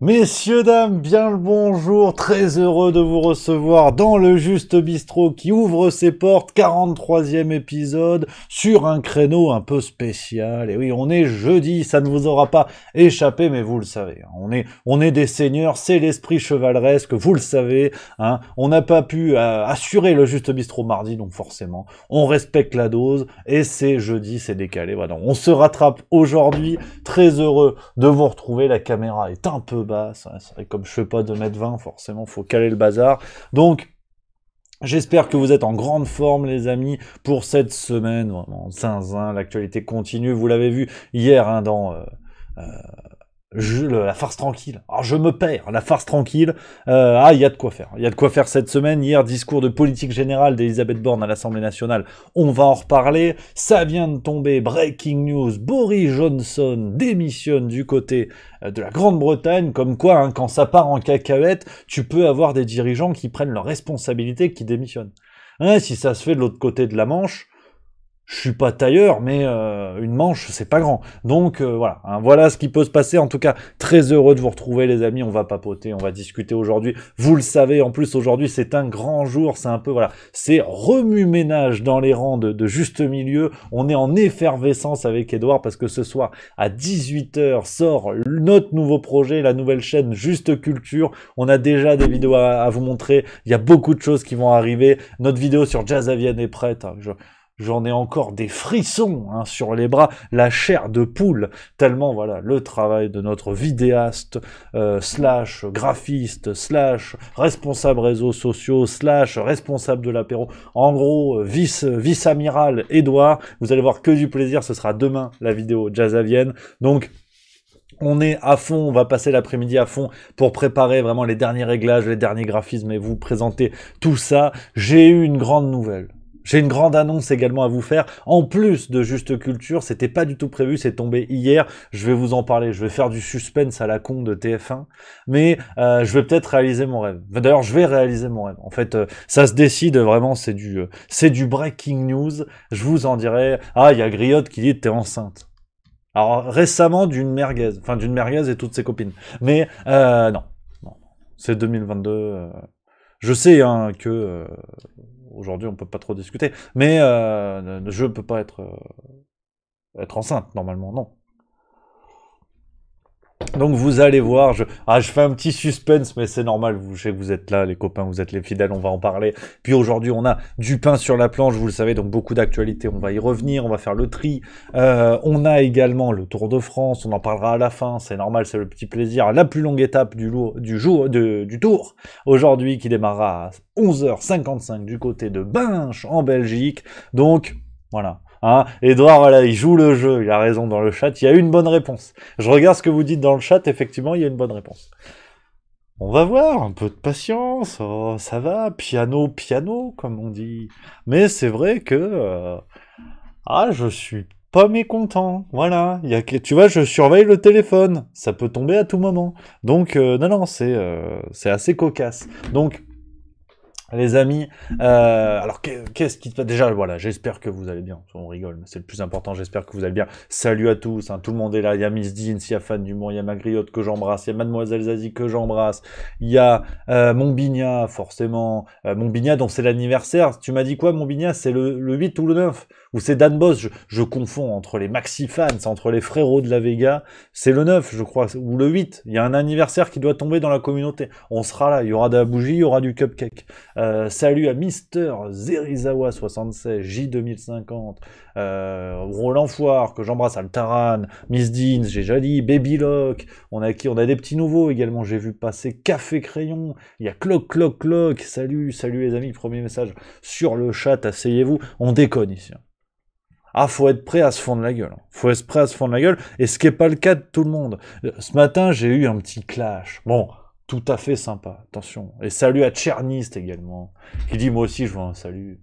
Messieurs, dames, bien le bonjour, très heureux de vous recevoir dans le Juste Bistrot qui ouvre ses portes, 43e épisode, sur un créneau un peu spécial. Et oui, on est jeudi, ça ne vous aura pas échappé, mais vous le savez, hein, on est des seigneurs, c'est l'esprit chevaleresque, vous le savez, hein, on n'a pas pu assurer le Juste Bistrot mardi, donc forcément, on respecte la dose, et c'est jeudi, c'est décalé, voilà. On se rattrape aujourd'hui, très heureux de vous retrouver, la caméra est un peu basse, hein, c'est vrai, comme je fais pas 2,20 m, forcément, faut caler le bazar. Donc, j'espère que vous êtes en grande forme, les amis, pour cette semaine, vraiment, zinzin, l'actualité continue, vous l'avez vu hier, hein, dans... la farce tranquille. Alors je me perds, la farce tranquille. Il y a de quoi faire. Il y a de quoi faire cette semaine. Hier, discours de politique générale d'Elisabeth Borne à l'Assemblée nationale. On va en reparler. Ça vient de tomber. Breaking news. Boris Johnson démissionne du côté de la Grande-Bretagne. Comme quoi, hein, quand ça part en cacahuète, tu peux avoir des dirigeants qui prennent leurs responsabilités et qui démissionnent. Hein, si ça se fait de l'autre côté de la Manche, je suis pas tailleur, mais une manche, c'est pas grand. Donc voilà, hein, voilà ce qui peut se passer. En tout cas, très heureux de vous retrouver, les amis. On va papoter, on va discuter aujourd'hui. Vous le savez, en plus, aujourd'hui, c'est un grand jour. C'est un peu, voilà, c'est remue-ménage dans les rangs de Juste Milieu. On est en effervescence avec Edouard parce que ce soir, à 18 h, sort notre nouveau projet, la nouvelle chaîne Juste Culture. On a déjà des vidéos à vous montrer. Il y a beaucoup de choses qui vont arriver. Notre vidéo sur Jazzavienne est prête. Hein. J'en ai encore des frissons, hein, sur les bras, la chair de poule, tellement voilà le travail de notre vidéaste, slash graphiste, slash responsable réseaux sociaux, slash responsable de l'apéro, en gros vice-amiral Edouard. Vous allez voir que du plaisir, ce sera demain la vidéo Jazzavienne. Donc on est à fond, on va passer l'après-midi à fond pour préparer vraiment les derniers réglages, les derniers graphismes et vous présenter tout ça. J'ai eu une grande nouvelle. J'ai une grande annonce également à vous faire. En plus de Juste Culture, c'était pas du tout prévu, c'est tombé hier. Je vais vous en parler. Je vais faire du suspense à la con de TF1, mais je vais peut-être réaliser mon rêve. D'ailleurs, je vais réaliser mon rêve. En fait, ça se décide vraiment. C'est du breaking news. Je vous en dirai. Ah, il y a Griotte qui dit t'es enceinte. Alors récemment d'une merguez et toutes ses copines. Mais non, c'est 2022. Je sais, hein, que aujourd'hui on peut pas trop discuter, mais je peux pas être enceinte normalement, non. Donc vous allez voir, je fais un petit suspense, mais c'est normal, je sais que vous êtes là, les copains, vous êtes les fidèles, on va en parler. Puis aujourd'hui, on a du pain sur la planche, vous le savez, donc beaucoup d'actualités, on va y revenir, on va faire le tri. On a également le Tour de France, on en parlera à la fin, c'est normal, c'est le petit plaisir. La plus longue étape du Tour, aujourd'hui, qui démarrera à 11 h 55 du côté de Binche, en Belgique. Donc, voilà. Hein, Edouard, voilà, il joue le jeu, il a raison dans le chat, il y a une bonne réponse. Je regarde ce que vous dites dans le chat, effectivement, il y a une bonne réponse. On va voir, un peu de patience, oh, ça va, piano, comme on dit. Mais c'est vrai que... je suis pas mécontent, voilà. Tu vois, je surveille le téléphone, ça peut tomber à tout moment. Donc, non, c'est assez cocasse. Donc... Les amis, alors qu'est-ce qui se passe déjà, voilà, j'espère que vous allez bien, on rigole, mais c'est le plus important, j'espère que vous allez bien. Salut à tous, hein, tout le monde est là, il y a Miss Dean, il y a Fan d'humour, il y a Magriotte que j'embrasse, il y a Mademoiselle Zazie que j'embrasse, il y a Montbigna, forcément, Montbigna dont c'est l'anniversaire. Tu m'as dit quoi, Montbigna? C'est le 8 ou le 9? Ou c'est Dan Boss? Je confonds entre les maxi fans, entre les frérots de la Vega, c'est le 9, je crois, ou le 8, il y a un anniversaire qui doit tomber dans la communauté, on sera là, il y aura de la bougie, il y aura du cupcake. Salut à Mister Zerizawa 76, J2050, Roland Foire, que j'embrasse, Altaran, Miss Deans, j'ai déjà dit, Baby Lock, on a des petits nouveaux également, j'ai vu passer Café Crayon, il y a Cloc, salut les amis, premier message sur le chat, asseyez-vous, on déconne ici. Faut être prêt à se fondre la gueule. Faut être prêt à se fondre la gueule, et ce qui n'est pas le cas de tout le monde. Ce matin, j'ai eu un petit clash. Bon, tout à fait sympa, attention. Et salut à Tchernist également, qui dit, moi aussi je veux un salut.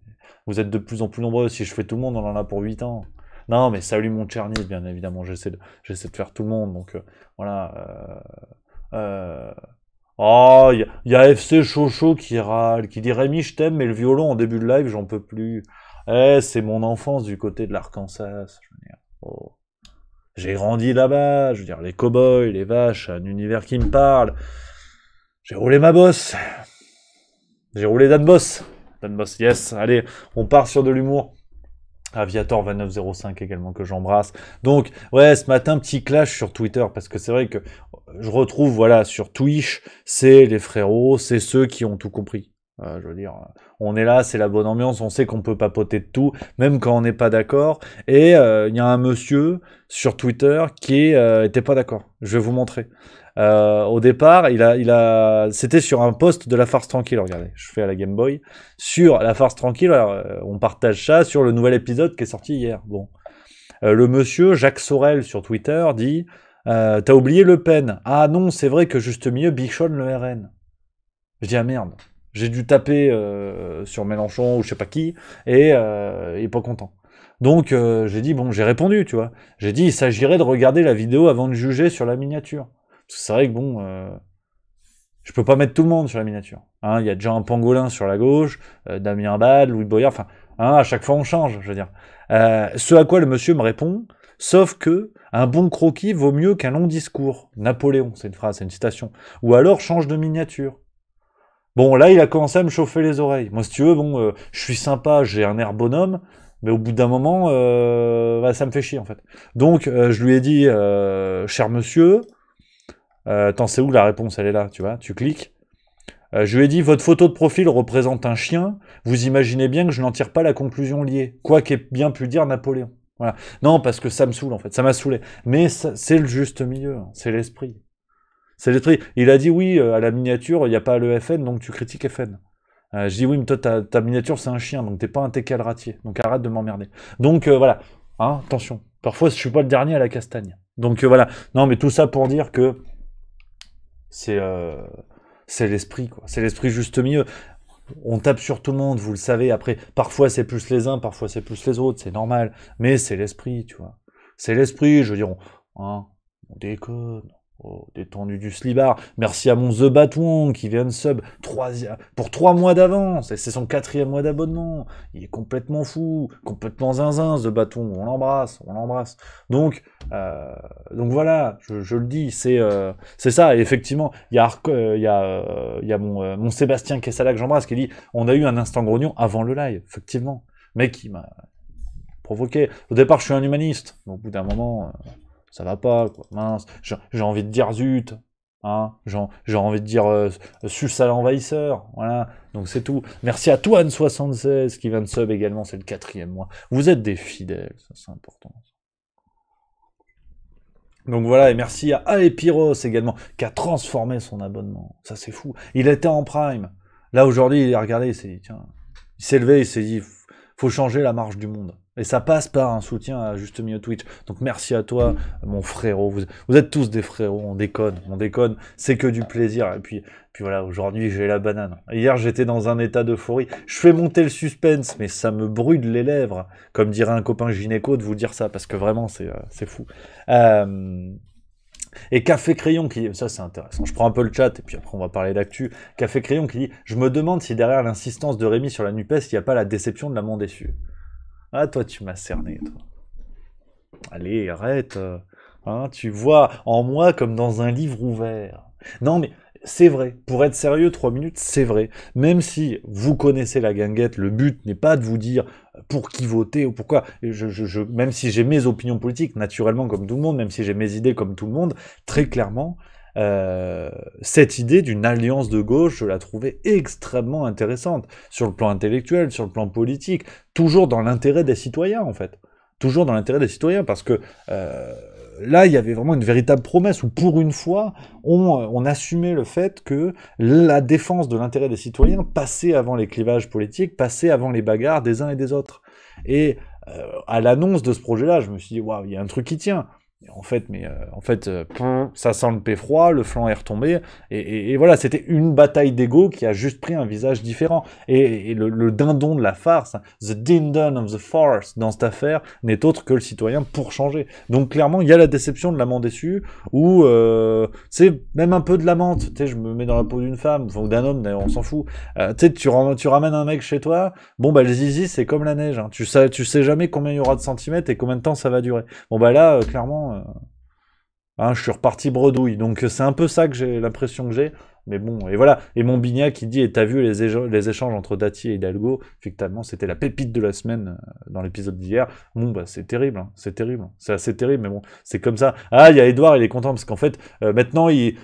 Vous êtes de plus en plus nombreux, si je fais tout le monde, on en a pour 8 ans. Non, mais salut mon Tchernist, bien évidemment, j'essaie de faire tout le monde, donc voilà. Oh, il y a FC Chocho qui râle, qui dit, Rémi, je t'aime, mais le violon en début de live, j'en peux plus. C'est mon enfance du côté de l'Arkansas, je veux dire. Oh. J'ai grandi là-bas, je veux dire, les cow-boys, les vaches, un univers qui me parle. J'ai roulé ma bosse. J'ai roulé Dan Boss. Dan Boss, yes. Allez, on part sur de l'humour. Aviator 2905 également que j'embrasse. Donc, ouais, ce matin, petit clash sur Twitter, parce que c'est vrai que je retrouve, voilà, sur Twitch, c'est les frérots, c'est ceux qui ont tout compris. Je veux dire, on est là, c'est la bonne ambiance, on sait qu'on peut papoter de tout, même quand on n'est pas d'accord. Et il y a un monsieur sur Twitter qui était pas d'accord. Je vais vous montrer. Au départ, c'était sur un post de La Farce Tranquille, regardez, je fais à la Game Boy, sur La Farce Tranquille, alors, on partage ça sur le nouvel épisode qui est sorti hier. Bon, le monsieur Jacques Sorel sur Twitter dit t'as oublié Le Pen. Ah non, c'est vrai que juste milieu bichonne le RN. Je dis ah merde, j'ai dû taper sur Mélenchon ou je sais pas qui et il est pas content. Donc j'ai dit bon, j'ai répondu, tu vois. J'ai dit il s'agirait de regarder la vidéo avant de juger sur la miniature. Parce que c'est vrai que bon, je peux pas mettre tout le monde sur la miniature. Hein, il y a déjà un pangolin sur la gauche, Damien Abad, Louis Boyard, enfin, hein, à chaque fois on change, je veux dire. Ce à quoi le monsieur me répond, sauf que un bon croquis vaut mieux qu'un long discours. Napoléon, c'est une phrase, c'est une citation. Ou alors change de miniature. Bon, là, il a commencé à me chauffer les oreilles. Moi, si tu veux, bon, je suis sympa, j'ai un air bonhomme, mais au bout d'un moment, bah, ça me fait chier, en fait. Donc, je lui ai dit, cher monsieur, attends, c'est où la réponse? Elle est là, tu vois, tu cliques. Je lui ai dit, votre photo de profil représente un chien, vous imaginez bien que je n'en tire pas la conclusion liée. Quoi qu'ait bien pu dire Napoléon. Voilà. Non, parce que ça me saoule, en fait, ça m'a saoulé. Mais c'est le juste milieu, hein. C'est l'esprit. C'est l'esprit. Il a dit oui, à la miniature, il n'y a pas le FN, donc tu critiques FN. Je dis oui, mais toi, ta miniature, c'est un chien, donc t'es pas un TK ratier. Donc arrête de m'emmerder. Donc voilà, hein, attention. Parfois, je suis pas le dernier à la castagne. Donc voilà. Non, mais tout ça pour dire que c'est l'esprit, quoi. C'est l'esprit juste milieu. On tape sur tout le monde, vous le savez. Après, parfois c'est plus les uns, parfois c'est plus les autres, c'est normal. Mais c'est l'esprit, tu vois. C'est l'esprit, je veux dire, on déconne. Oh, détendu du slibard. Merci à mon The Batwong qui vient de sub pour 3 mois d'avance. Et c'est son 4e mois d'abonnement. Il est complètement fou, complètement zinzin, The Batwong. On l'embrasse, on l'embrasse. Donc voilà, je le dis, c'est ça. Et effectivement, il y a mon Sébastien Kessala que j'embrasse qui dit on a eu un instant grognon avant le live. Effectivement, mec, il m'a provoqué. Au départ, je suis un humaniste. Donc, au bout d'un moment. Ça va pas, quoi, mince, j'ai envie de dire zut, hein, j'ai envie de dire sus à l'envahisseur, voilà, donc c'est tout. Merci à Toine76 qui vient de sub également, c'est le 4e mois. Vous êtes des fidèles, ça c'est important. Donc voilà, et merci à Aepiros également, qui a transformé son abonnement, ça c'est fou. Il était en prime, là aujourd'hui il a regardé, il s'est dit, tiens, il s'est levé, il s'est dit, faut changer la marche du monde. Et ça passe par un soutien à Juste Milieu Twitch. Donc merci à toi, mon frérot. Vous êtes tous des frérots, on déconne. C'est que du plaisir. Et puis voilà, aujourd'hui j'ai la banane. Hier j'étais dans un état d'euphorie. Je fais monter le suspense, mais ça me brûle les lèvres. Comme dirait un copain gynéco de vous dire ça, parce que vraiment c'est fou. Et Café Crayon qui dit, ça c'est intéressant, je prends un peu le chat et puis après on va parler d'actu. Café Crayon qui dit, je me demande si derrière l'insistance de Rémi sur la NUPES, il n'y a pas la déception de l'amant déçu. Ah toi tu m'as cerné toi. Allez arrête, hein, tu vois en moi comme dans un livre ouvert. Non mais c'est vrai, pour être sérieux 3 minutes c'est vrai. Même si vous connaissez la guinguette, le but n'est pas de vous dire pour qui voter ou pourquoi. Même si j'ai mes opinions politiques, naturellement comme tout le monde, même si j'ai mes idées comme tout le monde, très clairement, cette idée d'une alliance de gauche, je la trouvais extrêmement intéressante, sur le plan intellectuel, sur le plan politique, toujours dans l'intérêt des citoyens en fait. Toujours dans l'intérêt des citoyens, parce que là, il y avait vraiment une véritable promesse où, pour une fois, on assumait le fait que la défense de l'intérêt des citoyens passait avant les clivages politiques, passait avant les bagarres des uns et des autres. Et à l'annonce de ce projet-là, je me suis dit, waouh, il y a un truc qui tient. En fait, ça sent le froid, le flanc est retombé, et voilà, c'était une bataille d'ego qui a juste pris un visage différent. Et le dindon de la farce, the dindon of the farce dans cette affaire, n'est autre que le citoyen pour changer. Donc clairement, il y a la déception de l'amant déçu, ou c'est même un peu de l'amante. Tu sais, je me mets dans la peau d'une femme, enfin, ou d'un homme, d'ailleurs, on s'en fout. Tu sais, tu ramènes un mec chez toi, bon bah le zizi, c'est comme la neige, hein. Tu sais jamais combien il y aura de centimètres et combien de temps ça va durer. Bon bah là, clairement, maintenant, hein, je suis reparti bredouille. Donc c'est un peu ça que j'ai l'impression que j'ai. Mais bon, et voilà. Et mon Bignac qui dit, et t'as vu les échanges entre Dati et Hidalgo, effectivement, c'était la pépite de la semaine dans l'épisode d'hier. Bon, bah c'est terrible, hein, c'est terrible. C'est assez terrible, mais bon, c'est comme ça. Ah, il y a Edouard, il est content, parce qu'en fait, maintenant, il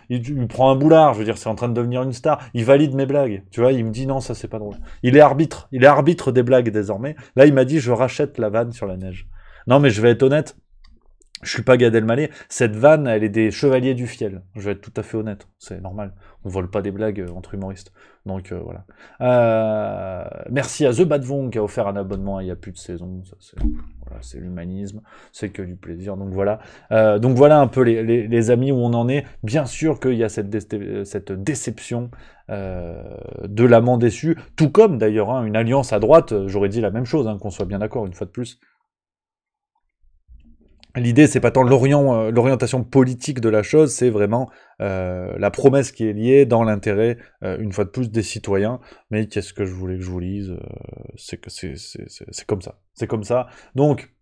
prend un boulard, je veux dire, c'est en train de devenir une star. Il valide mes blagues, tu vois, il me dit, non, ça c'est pas drôle. Il est arbitre des blagues désormais. Là, il m'a dit, je rachète la vanne sur la neige. Non, mais je vais être honnête, je suis pas Gad Elmaleh, cette vanne, elle est des chevaliers du fiel. Je vais être tout à fait honnête, c'est normal. On vole pas des blagues entre humoristes. Donc voilà. Merci à The Bad Vong qui a offert un abonnement il y a plus de saison. Ça, voilà, c'est l'humanisme, c'est que du plaisir. Donc voilà un peu les amis où on en est. Bien sûr qu'il y a cette déception de l'amant déçu, tout comme d'ailleurs hein, une alliance à droite. J'aurais dit la même chose, hein, qu'on soit bien d'accord une fois de plus. L'idée, c'est pas tant l'orientation politique de la chose, c'est vraiment la promesse qui est liée dans l'intérêt, une fois de plus, des citoyens. Mais qu'est-ce que je voulais que je vous lise c'est comme ça. C'est comme ça. Donc,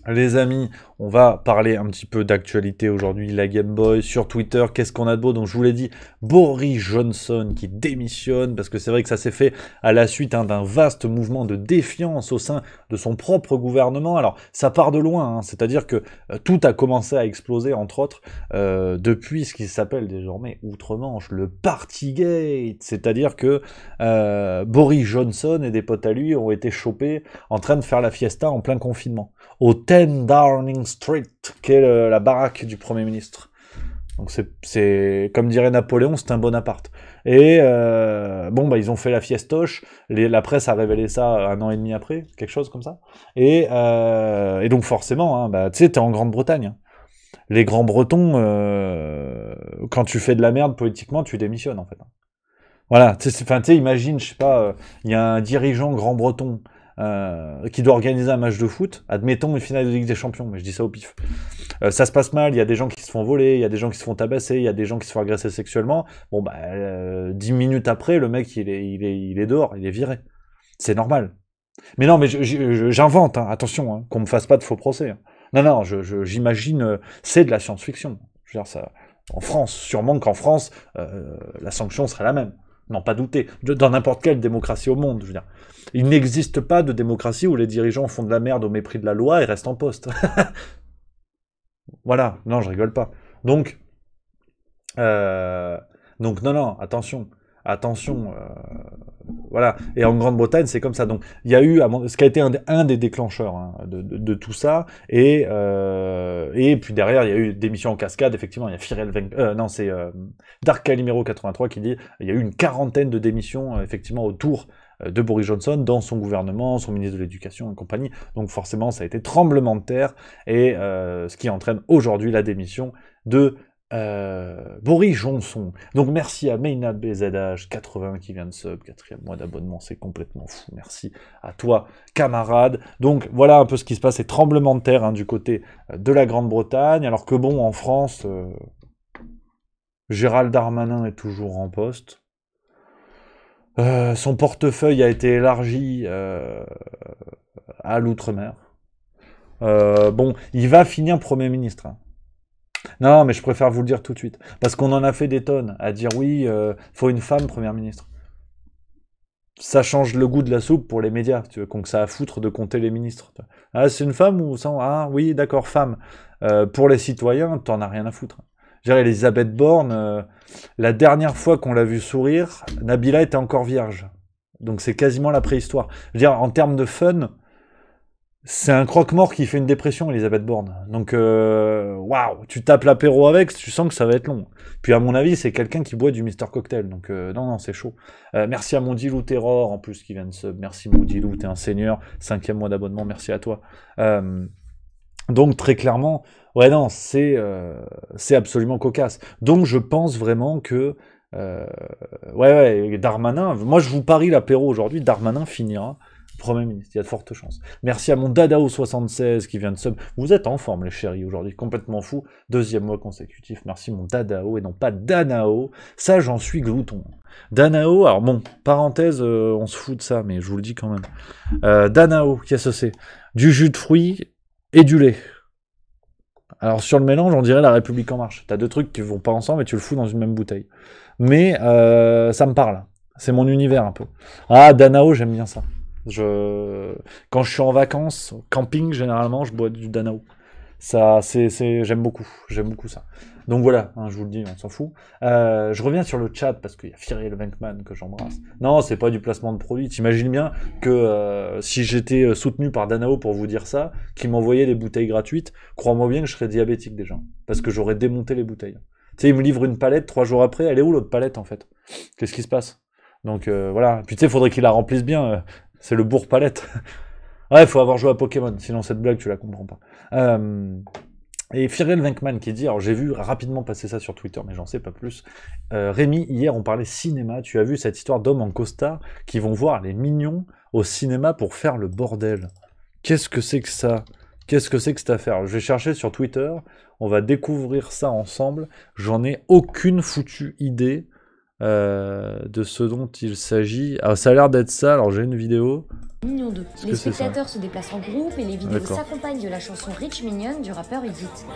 les amis, on va parler un petit peu d'actualité aujourd'hui, la Game Boy, sur Twitter, qu'est-ce qu'on a de beau? Donc je vous l'ai dit, Boris Johnson qui démissionne, parce que c'est vrai que ça s'est fait à la suite hein, d'un vaste mouvement de défiance au sein de son propre gouvernement. Alors ça part de loin, hein, c'est-à-dire que tout a commencé à exploser, entre autres, depuis ce qui s'appelle désormais outre-Manche, le Partygate, c'est-à-dire que Boris Johnson et des potes à lui ont été chopés en train de faire la fiesta en plein confinement, au 10 Downing Street, qui est la baraque du Premier ministre. Donc c'est comme dirait Napoléon, c'est un Bonaparte. Et bon, bah ils ont fait la fiestoche. La presse a révélé ça 1 an et demi après, quelque chose comme ça. Et donc forcément, hein, bah tu sais, t'es en Grande-Bretagne. Hein. Les grands Bretons, quand tu fais de la merde politiquement, tu démissionnes en fait. Voilà, tu sais, imagine, je sais pas, il y a un dirigeant grand breton qui doit organiser un match de foot, admettons une finale de Ligue des Champions, mais je dis ça au pif. Ça se passe mal, il y a des gens qui se font voler, il y a des gens qui se font tabasser, il y a des gens qui se font agresser sexuellement. Bon bah 10 minutes après, le mec il est dehors, il est viré. C'est normal. Mais non, mais j'invente, hein, attention, hein, qu'on me fasse pas de faux procès. Hein. Non, j'imagine, c'est de la science-fiction. Je veux dire ça. En France, sûrement qu'en France, la sanction serait la même. Non, pas douter. Dans n'importe quelle démocratie au monde, je veux dire. Il n'existe pas de démocratie où les dirigeants font de la merde au mépris de la loi et restent en poste. Voilà, non, je rigole pas. Donc non, attention. Voilà. Et en Grande-Bretagne, c'est comme ça. Donc, il y a eu, ce qui a été un des déclencheurs hein, de tout ça. Et puis derrière, il y a eu des missions en cascade. Effectivement, il y a Firel c'est Dark Calimero 83 qui dit il y a eu une quarantaine de démissions effectivement autour de Boris Johnson dans son gouvernement, son ministre de l'Éducation et compagnie. Donc forcément, ça a été tremblement de terre et ce qui entraîne aujourd'hui la démission de Boris Johnson. Donc merci à Meina BZH 80 qui vient de sub, 4e mois d'abonnement, c'est complètement fou. Merci à toi, camarade. Donc voilà un peu ce qui se passe, c'est tremblement de terre hein, du côté de la Grande-Bretagne, alors que bon, en France, Gérald Darmanin est toujours en poste. Son portefeuille a été élargi à l'outre-mer. Bon, il va finir Premier ministre. Hein. Non, mais je préfère vous le dire tout de suite. Parce qu'on en a fait des tonnes à dire oui, faut une femme Première ministre. Ça change le goût de la soupe pour les médias, tu vois, qu'on que ça a à foutre de compter les ministres. Ah, c'est une femme ou ça? Ah, oui, d'accord, femme. Pour les citoyens, t'en as rien à foutre. Je dirais, Elisabeth Borne, la dernière fois qu'on l'a vue sourire, Nabila était encore vierge. Donc c'est quasiment la préhistoire. Je veux dire, en termes de fun, c'est un croque-mort qui fait une dépression, Elisabeth Borne. Donc, waouh, tu tapes l'apéro avec, tu sens que ça va être long. Puis à mon avis, c'est quelqu'un qui boit du Mister Cocktail. Donc, non, c'est chaud. Merci à Mondilou Terror, en plus, qui vient de sub. Merci Mondilou, t'es un seigneur. 5e mois d'abonnement, merci à toi. Donc, très clairement, ouais, non, c'est absolument cocasse. Donc, je pense vraiment que... ouais, Darmanin... Moi, je vous parie l'apéro aujourd'hui, Darmanin finira Premier ministre, il y a de fortes chances. Merci à mon Dadao76 qui vient de sub. Vous êtes en forme, les chéris, aujourd'hui, complètement fou. 2e mois consécutif. Merci mon Dadao et non pas Danao. Ça, j'en suis glouton. Danao, alors bon, parenthèse, on se fout de ça, mais je vous le dis quand même. Danao, qu'est-ce que c'est? Du jus de fruits et du lait. Alors sur le mélange, on dirait La République En Marche. T'as deux trucs qui vont pas ensemble et tu le fous dans une même bouteille. Mais ça me parle. C'est mon univers un peu. Ah, Danao, j'aime bien ça. Quand je suis en vacances, camping, généralement, je bois du Danao. Ça, j'aime beaucoup ça. Donc voilà, hein, je vous le dis, on s'en fout. Je reviens sur le chat parce qu'il y a Cyril Venkman que j'embrasse. Non, c'est pas du placement de produit. T'imagines bien que si j'étais soutenu par Danao pour vous dire ça, qui m'envoyait des bouteilles gratuites, crois-moi bien que je serais diabétique déjà, parce que j'aurais démonté les bouteilles. Tu sais, il me livre une palette 3 jours après. Elle est où l'autre palette en fait? Qu'est-ce qui se passe? Donc voilà. Puis tu sais, faudrait qu'il la remplisse bien. C'est le bourg palette. Ouais, faut avoir joué à Pokémon, sinon cette blague tu la comprends pas. Et Cyril Venkman qui dit, alors j'ai vu rapidement passer ça sur Twitter, mais j'en sais pas plus. Rémi, hier on parlait cinéma, tu as vu cette histoire d'hommes en costard qui vont voir les mignons au cinéma pour faire le bordel. Qu'est-ce que c'est que ça? Qu'est-ce que c'est que cette affaire? Je vais chercher sur Twitter, on va découvrir ça ensemble. J'en ai aucune foutue idée de ce dont il s'agit. Ah, ça a l'air d'être ça, alors j'ai une vidéo. Mignon 2. Les spectateurs se déplacent en groupe et les vidéos s'accompagnent de la chanson Rich Mignon du rappeur Edith.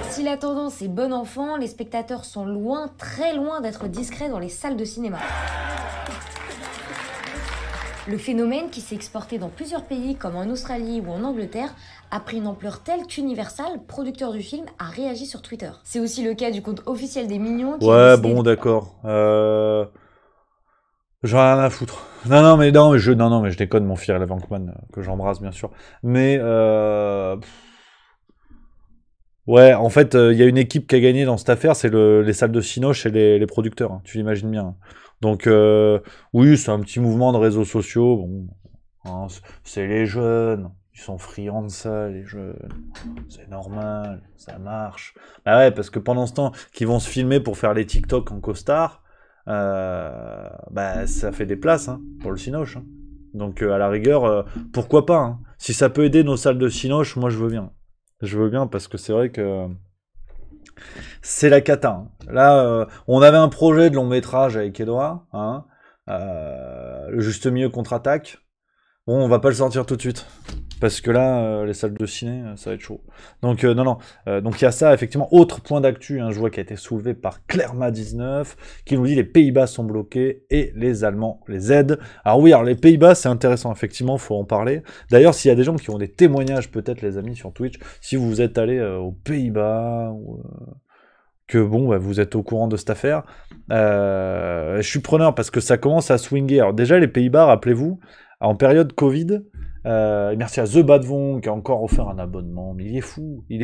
Si la tendance est bon enfant, les spectateurs sont loin, très loin d'être discrets dans les salles de cinéma. Le phénomène, qui s'est exporté dans plusieurs pays comme en Australie ou en Angleterre, a pris une ampleur telle qu'Universal, producteur du film, a réagi sur Twitter. C'est aussi le cas du compte officiel des Mignons qui ouais, bon, d'accord. J'en ai rien à foutre. Non, mais je déconne, mon Cyril Venkman, que j'embrasse bien sûr. Mais ouais, en fait, il y a une équipe qui a gagné dans cette affaire, c'est les salles de Cinoche et les producteurs. Hein, tu l'imagines bien. Donc oui, c'est un petit mouvement de réseaux sociaux. Bon, hein, c'est les jeunes. Ils sont friands de ça, les jeunes. C'est normal, ça marche. Ah ouais, parce que pendant ce temps qu'ils vont se filmer pour faire les TikTok en costard, bah ça fait des places hein, pour le Cinoche. Hein. Donc à la rigueur, pourquoi pas hein. Si ça peut aider nos salles de Cinoche, moi je veux bien. Je veux bien parce que c'est vrai que c'est la cata. Hein. Là, on avait un projet de long métrage avec Edouard, hein, le juste milieu contre-attaque. Bon, on va pas le sortir tout de suite. Parce que là, les salles de ciné, ça va être chaud. Donc, non. Donc, il y a ça, effectivement. Autre point d'actu, hein, je vois qui a été soulevé par Clerma19, qui nous dit les Pays-Bas sont bloqués et les Allemands les aident. Alors oui, alors les Pays-Bas, c'est intéressant, effectivement, faut en parler. D'ailleurs, s'il y a des gens qui ont des témoignages, peut-être, les amis, sur Twitch, si vous êtes allés aux Pays-Bas, ou que bon, bah, vous êtes au courant de cette affaire, je suis preneur parce que ça commence à swinguer. Alors déjà, les Pays-Bas, rappelez-vous, en période Covid, merci à The Bad Von qui a encore offert un abonnement, mais il est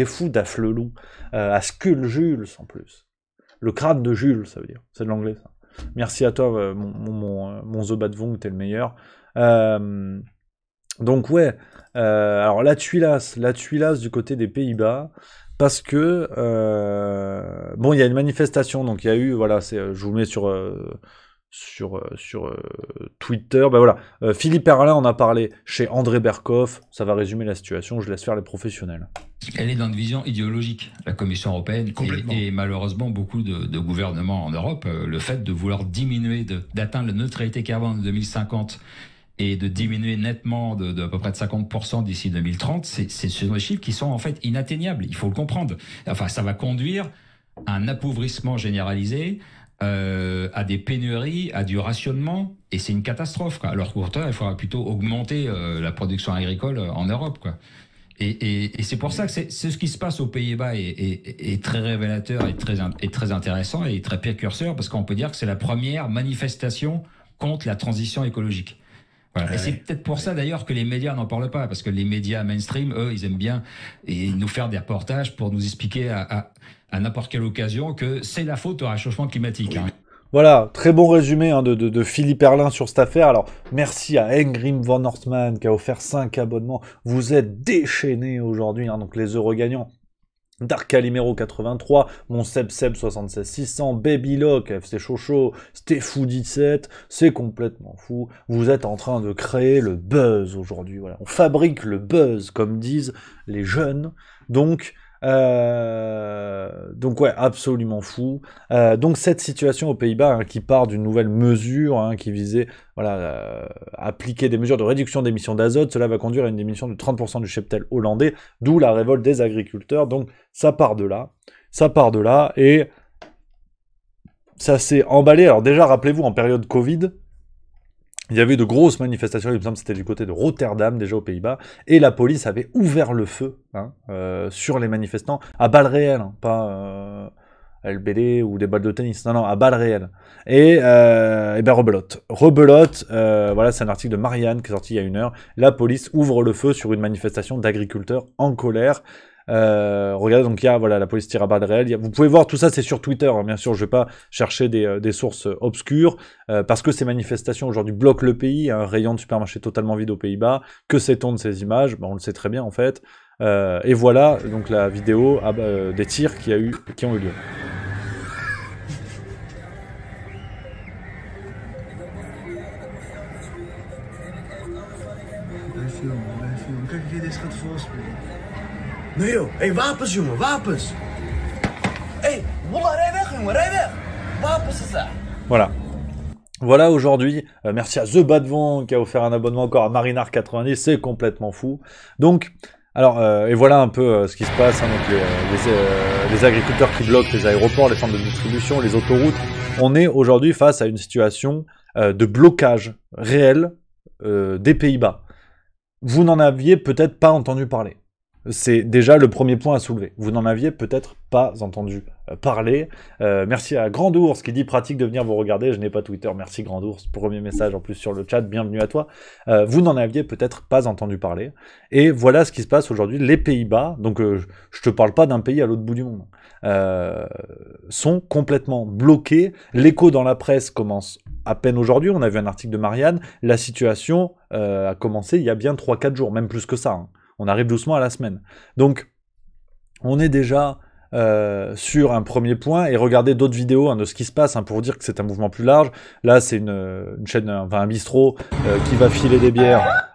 fou Daflelou, à Skull Jules en plus. Le crâne de Jules, ça veut dire, c'est de l'anglais ça. Merci à toi, mon The Bad Von, t'es le meilleur. Donc ouais, alors la tuilasse du côté des Pays-Bas, parce que bon, il y a une manifestation, donc il y a eu, voilà, je vous le mets sur Twitter, ben voilà, Philippe Erlin en a parlé chez André Berkoff, ça va résumer la situation, je laisse faire les professionnels. Elle est dans une vision idéologique, la Commission européenne, et malheureusement beaucoup de gouvernements en Europe, le fait de vouloir diminuer, d'atteindre la neutralité carbone en 2050 et de diminuer nettement de à peu près de 50% d'ici 2030, c'est des chiffres qui sont en fait inatteignables, il faut le comprendre. Enfin, ça va conduire à un appauvrissement généralisé, à des pénuries, à du rationnement, et c'est une catastrophe, quoi. Alors qu'au contraire, il faudra plutôt augmenter la production agricole en Europe, quoi. Et c'est pour ça que c'est ce qui se passe aux Pays-Bas est très révélateur et très intéressant et très précurseur, parce qu'on peut dire que c'est la première manifestation contre la transition écologique. Voilà. Et c'est peut-être pour ça d'ailleurs que les médias n'en parlent pas, parce que les médias mainstream, eux, ils aiment bien nous faire des reportages pour nous expliquer à n'importe quelle occasion que c'est la faute au réchauffement climatique. Hein. Voilà, très bon résumé hein, de Philippe Erlin sur cette affaire. Alors, merci à Engrim Van Hortman qui a offert 5 abonnements. Vous êtes déchaînés aujourd'hui, hein, donc les heureux gagnants. Dark Calimero 83, mon Seb 76600, Baby Lock, FC Chocho, Stefou 17, c'est complètement fou. Vous êtes en train de créer le buzz aujourd'hui. Voilà, on fabrique le buzz, comme disent les jeunes. Donc, Donc ouais, absolument fou. Donc cette situation aux Pays-Bas qui part d'une nouvelle mesure qui visait appliquer des mesures de réduction d'émissions d'azote, cela va conduire à une diminution de 30% du cheptel hollandais, d'où la révolte des agriculteurs. Donc ça part de là, et ça s'est emballé. Alors déjà, rappelez-vous, en période Covid, il y avait de grosses manifestations, il me semble que c'était du côté de Rotterdam, déjà aux Pays-Bas, et la police avait ouvert le feu sur les manifestants, à balles réelles, pas LBD ou des balles de tennis, non, à balles réelles. Et ben rebelote. Voilà, c'est un article de Marianne qui est sorti il y a 1 heure. La police ouvre le feu sur une manifestation d'agriculteurs en colère. Regardez, donc il y a la police tire à balles réelles. Vous pouvez voir tout ça, c'est sur Twitter, bien sûr. Je vais pas chercher des sources obscures parce que ces manifestations aujourd'hui bloquent le pays. Un rayon de supermarché totalement vide aux Pays-Bas. Que sait-on de ces images? On le sait très bien en fait. Et voilà donc la vidéo des tirs qui ont eu lieu. Nee joh, hey wapens jongen, wapens! Hey, wallah rij weg jongen, rij weg! Wapens is ça! Voilà aujourd'hui, merci à The Badvon qui a offert un abonnement encore à Marinard90, c'est complètement fou. Donc, alors, et voilà un peu ce qui se passe, donc les agriculteurs qui bloquent les aéroports, les centres de distribution, les autoroutes. On est aujourd'hui face à une situation de blocage réel des Pays-Bas. Vous n'en aviez peut-être pas entendu parler. C'est déjà le premier point à soulever. Vous n'en aviez peut-être pas entendu parler. Merci à Grand Ours qui dit pratique de venir vous regarder. Je n'ai pas Twitter. Merci Grand Ours. Premier message en plus sur le chat. Bienvenue à toi. Vous n'en aviez peut-être pas entendu parler. Et voilà ce qui se passe aujourd'hui. Les Pays-Bas, donc je te parle pas d'un pays à l'autre bout du monde, sont complètement bloqués. L'écho dans la presse commence à peine aujourd'hui. On a vu un article de Marianne. La situation a commencé il y a bien 3-4 jours, même plus que ça. On arrive doucement à la semaine. Donc, on est déjà sur un premier point, et regardez d'autres vidéos de ce qui se passe pour vous dire que c'est un mouvement plus large. Là, c'est une chaîne, un bistrot qui va filer des bières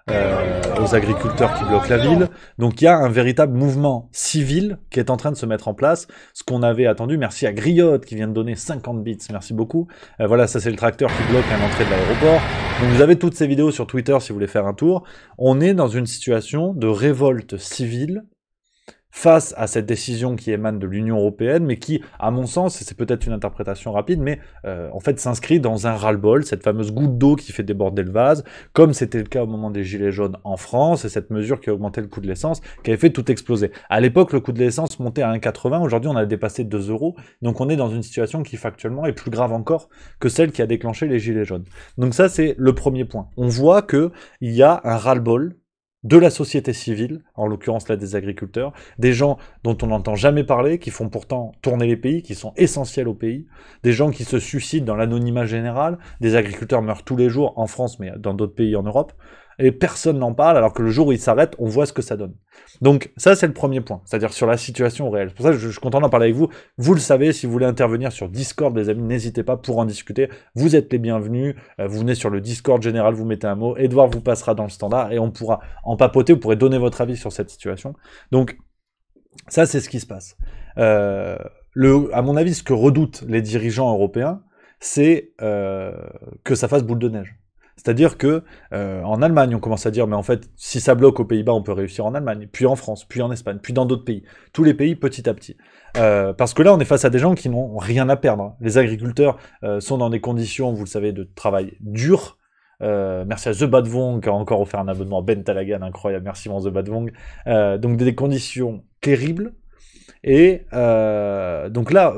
aux agriculteurs qui bloquent la ville. Donc, il y a un véritable mouvement civil qui est en train de se mettre en place. Ce qu'on avait attendu, merci à Griotte qui vient de donner 50 bits, merci beaucoup. Voilà, ça c'est le tracteur qui bloque à l'entrée de l'aéroport. Donc vous avez toutes ces vidéos sur Twitter si vous voulez faire un tour. On est dans une situation de révolte civile face à cette décision qui émane de l'Union européenne, mais qui, à mon sens, et c'est peut-être une interprétation rapide, mais en fait s'inscrit dans un ras-le-bol, cette fameuse goutte d'eau qui fait déborder le vase, comme c'était le cas au moment des Gilets jaunes en France, et cette mesure qui a augmenté le coût de l'essence, qui avait fait tout exploser. À l'époque, le coût de l'essence montait à 1,80, aujourd'hui on a dépassé 2 €, donc on est dans une situation qui factuellement est plus grave encore que celle qui a déclenché les Gilets jaunes. Donc ça c'est le premier point. On voit qu'il y a un ras-le-bol de la société civile, en l'occurrence là des agriculteurs, des gens dont on n'entend jamais parler, qui font pourtant tourner les pays, qui sont essentiels au pays, des gens qui se suicident dans l'anonymat général, des agriculteurs meurent tous les jours en France, mais dans d'autres pays en Europe, et personne n'en parle, alors que le jour où ils s'arrêtent, on voit ce que ça donne. Donc ça c'est le premier point, c'est-à-dire sur la situation réelle. C'est pour ça que je suis content d'en parler avec vous. Vous le savez, si vous voulez intervenir sur Discord, les amis, n'hésitez pas pour en discuter. Vous êtes les bienvenus, vous venez sur le Discord général, vous mettez un mot, Edouard vous passera dans le standard, et on pourra en papoter, vous pourrez donner votre avis sur cette situation. Donc ça c'est ce qui se passe. À mon avis, ce que redoutent les dirigeants européens, c'est que ça fasse boule de neige. C'est-à-dire que en Allemagne, on commence à dire, mais en fait, si ça bloque aux Pays-Bas, on peut réussir en Allemagne, puis en France, puis en Espagne, puis dans d'autres pays. Tous les pays, petit à petit. Parce que là, on est face à des gens qui n'ont rien à perdre. Les agriculteurs sont dans des conditions, vous le savez, de travail dur. Merci à The Badvong qui a encore offert un abonnement à Ben Talagan, incroyable. Merci mon The Badvong. Donc des conditions terribles. Et donc là,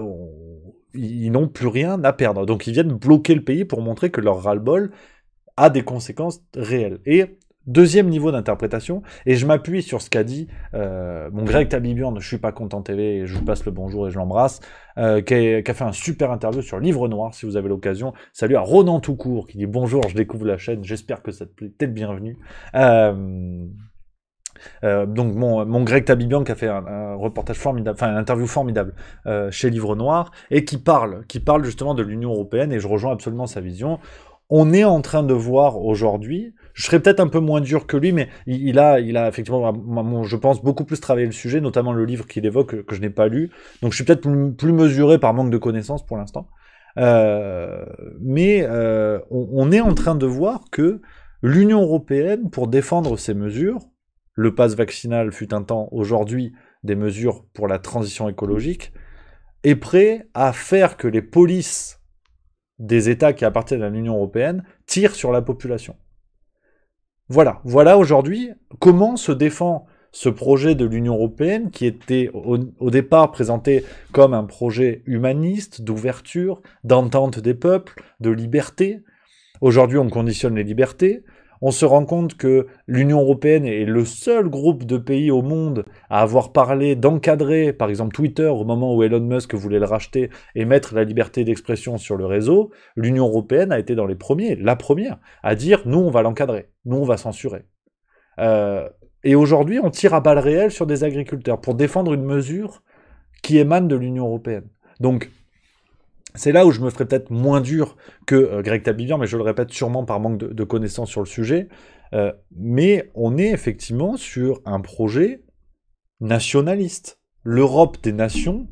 ils n'ont plus rien à perdre. Donc ils viennent bloquer le pays pour montrer que leur ras-le-bol a des conséquences réelles. Et deuxième niveau d'interprétation, et je m'appuie sur ce qu'a dit mon Greg Tabibian de Je suis pas content TV, et je vous passe le bonjour et je l'embrasse, qui a fait un super interview sur Livre Noir, si vous avez l'occasion. Salut à Ronan Toucourt, qui dit bonjour, je découvre la chaîne, j'espère que ça te plaît, t'es le bienvenu. Donc mon Greg Tabibian qui a fait un reportage formidable, enfin une interview formidable chez Livre Noir, et qui parle justement de l'Union européenne, et je rejoins absolument sa vision. on est en train de voir aujourd'hui, je serais peut-être un peu moins dur que lui, mais il a effectivement, je pense, beaucoup plus travaillé le sujet, notamment le livre qu'il évoque, que je n'ai pas lu. Donc je suis peut-être plus mesuré par manque de connaissances pour l'instant. Mais on est en train de voir que l'Union européenne, pour défendre ses mesures, le pass vaccinal fut un temps, aujourd'hui, des mesures pour la transition écologique, est prêt à faire que les polices des États qui appartiennent à l'Union européenne tirent sur la population. Voilà aujourd'hui comment se défend ce projet de l'Union européenne qui était au départ présenté comme un projet humaniste, d'ouverture, d'entente des peuples, de liberté. Aujourd'hui, on conditionne les libertés. On se rend compte que l'Union européenne est le seul groupe de pays au monde à avoir parlé d'encadrer, par exemple Twitter, au moment où Elon Musk voulait le racheter et mettre la liberté d'expression sur le réseau. L'Union européenne a été dans les premiers, la première, à dire « nous, on va l'encadrer, nous, on va censurer ». Et aujourd'hui, on tire à balles réelles sur des agriculteurs pour défendre une mesure qui émane de l'Union européenne. Donc, c'est là où je me ferais peut-être moins dur que Greg Tabibian, mais je le répète sûrement par manque de connaissances sur le sujet. Mais on est effectivement sur un projet nationaliste. L'Europe des nations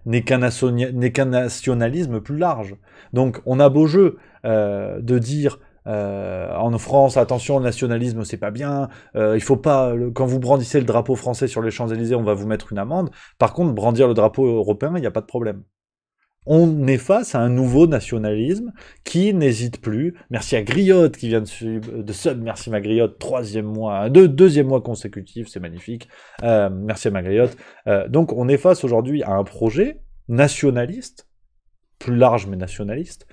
n'est qu'un nationalisme plus large. Donc on a beau jeu de dire en France, attention, le nationalisme c'est pas bien, il faut pas, quand vous brandissez le drapeau français sur les Champs-Élysées, on va vous mettre une amende. Par contre, brandir le drapeau européen, il n'y a pas de problème. On est face à un nouveau nationalisme qui n'hésite plus. Merci à Griotte qui vient de sub. Merci ma Griotte, deuxième mois consécutif, c'est magnifique. Merci à ma Griotte. Donc on est face aujourd'hui à un projet nationaliste, plus large mais nationaliste,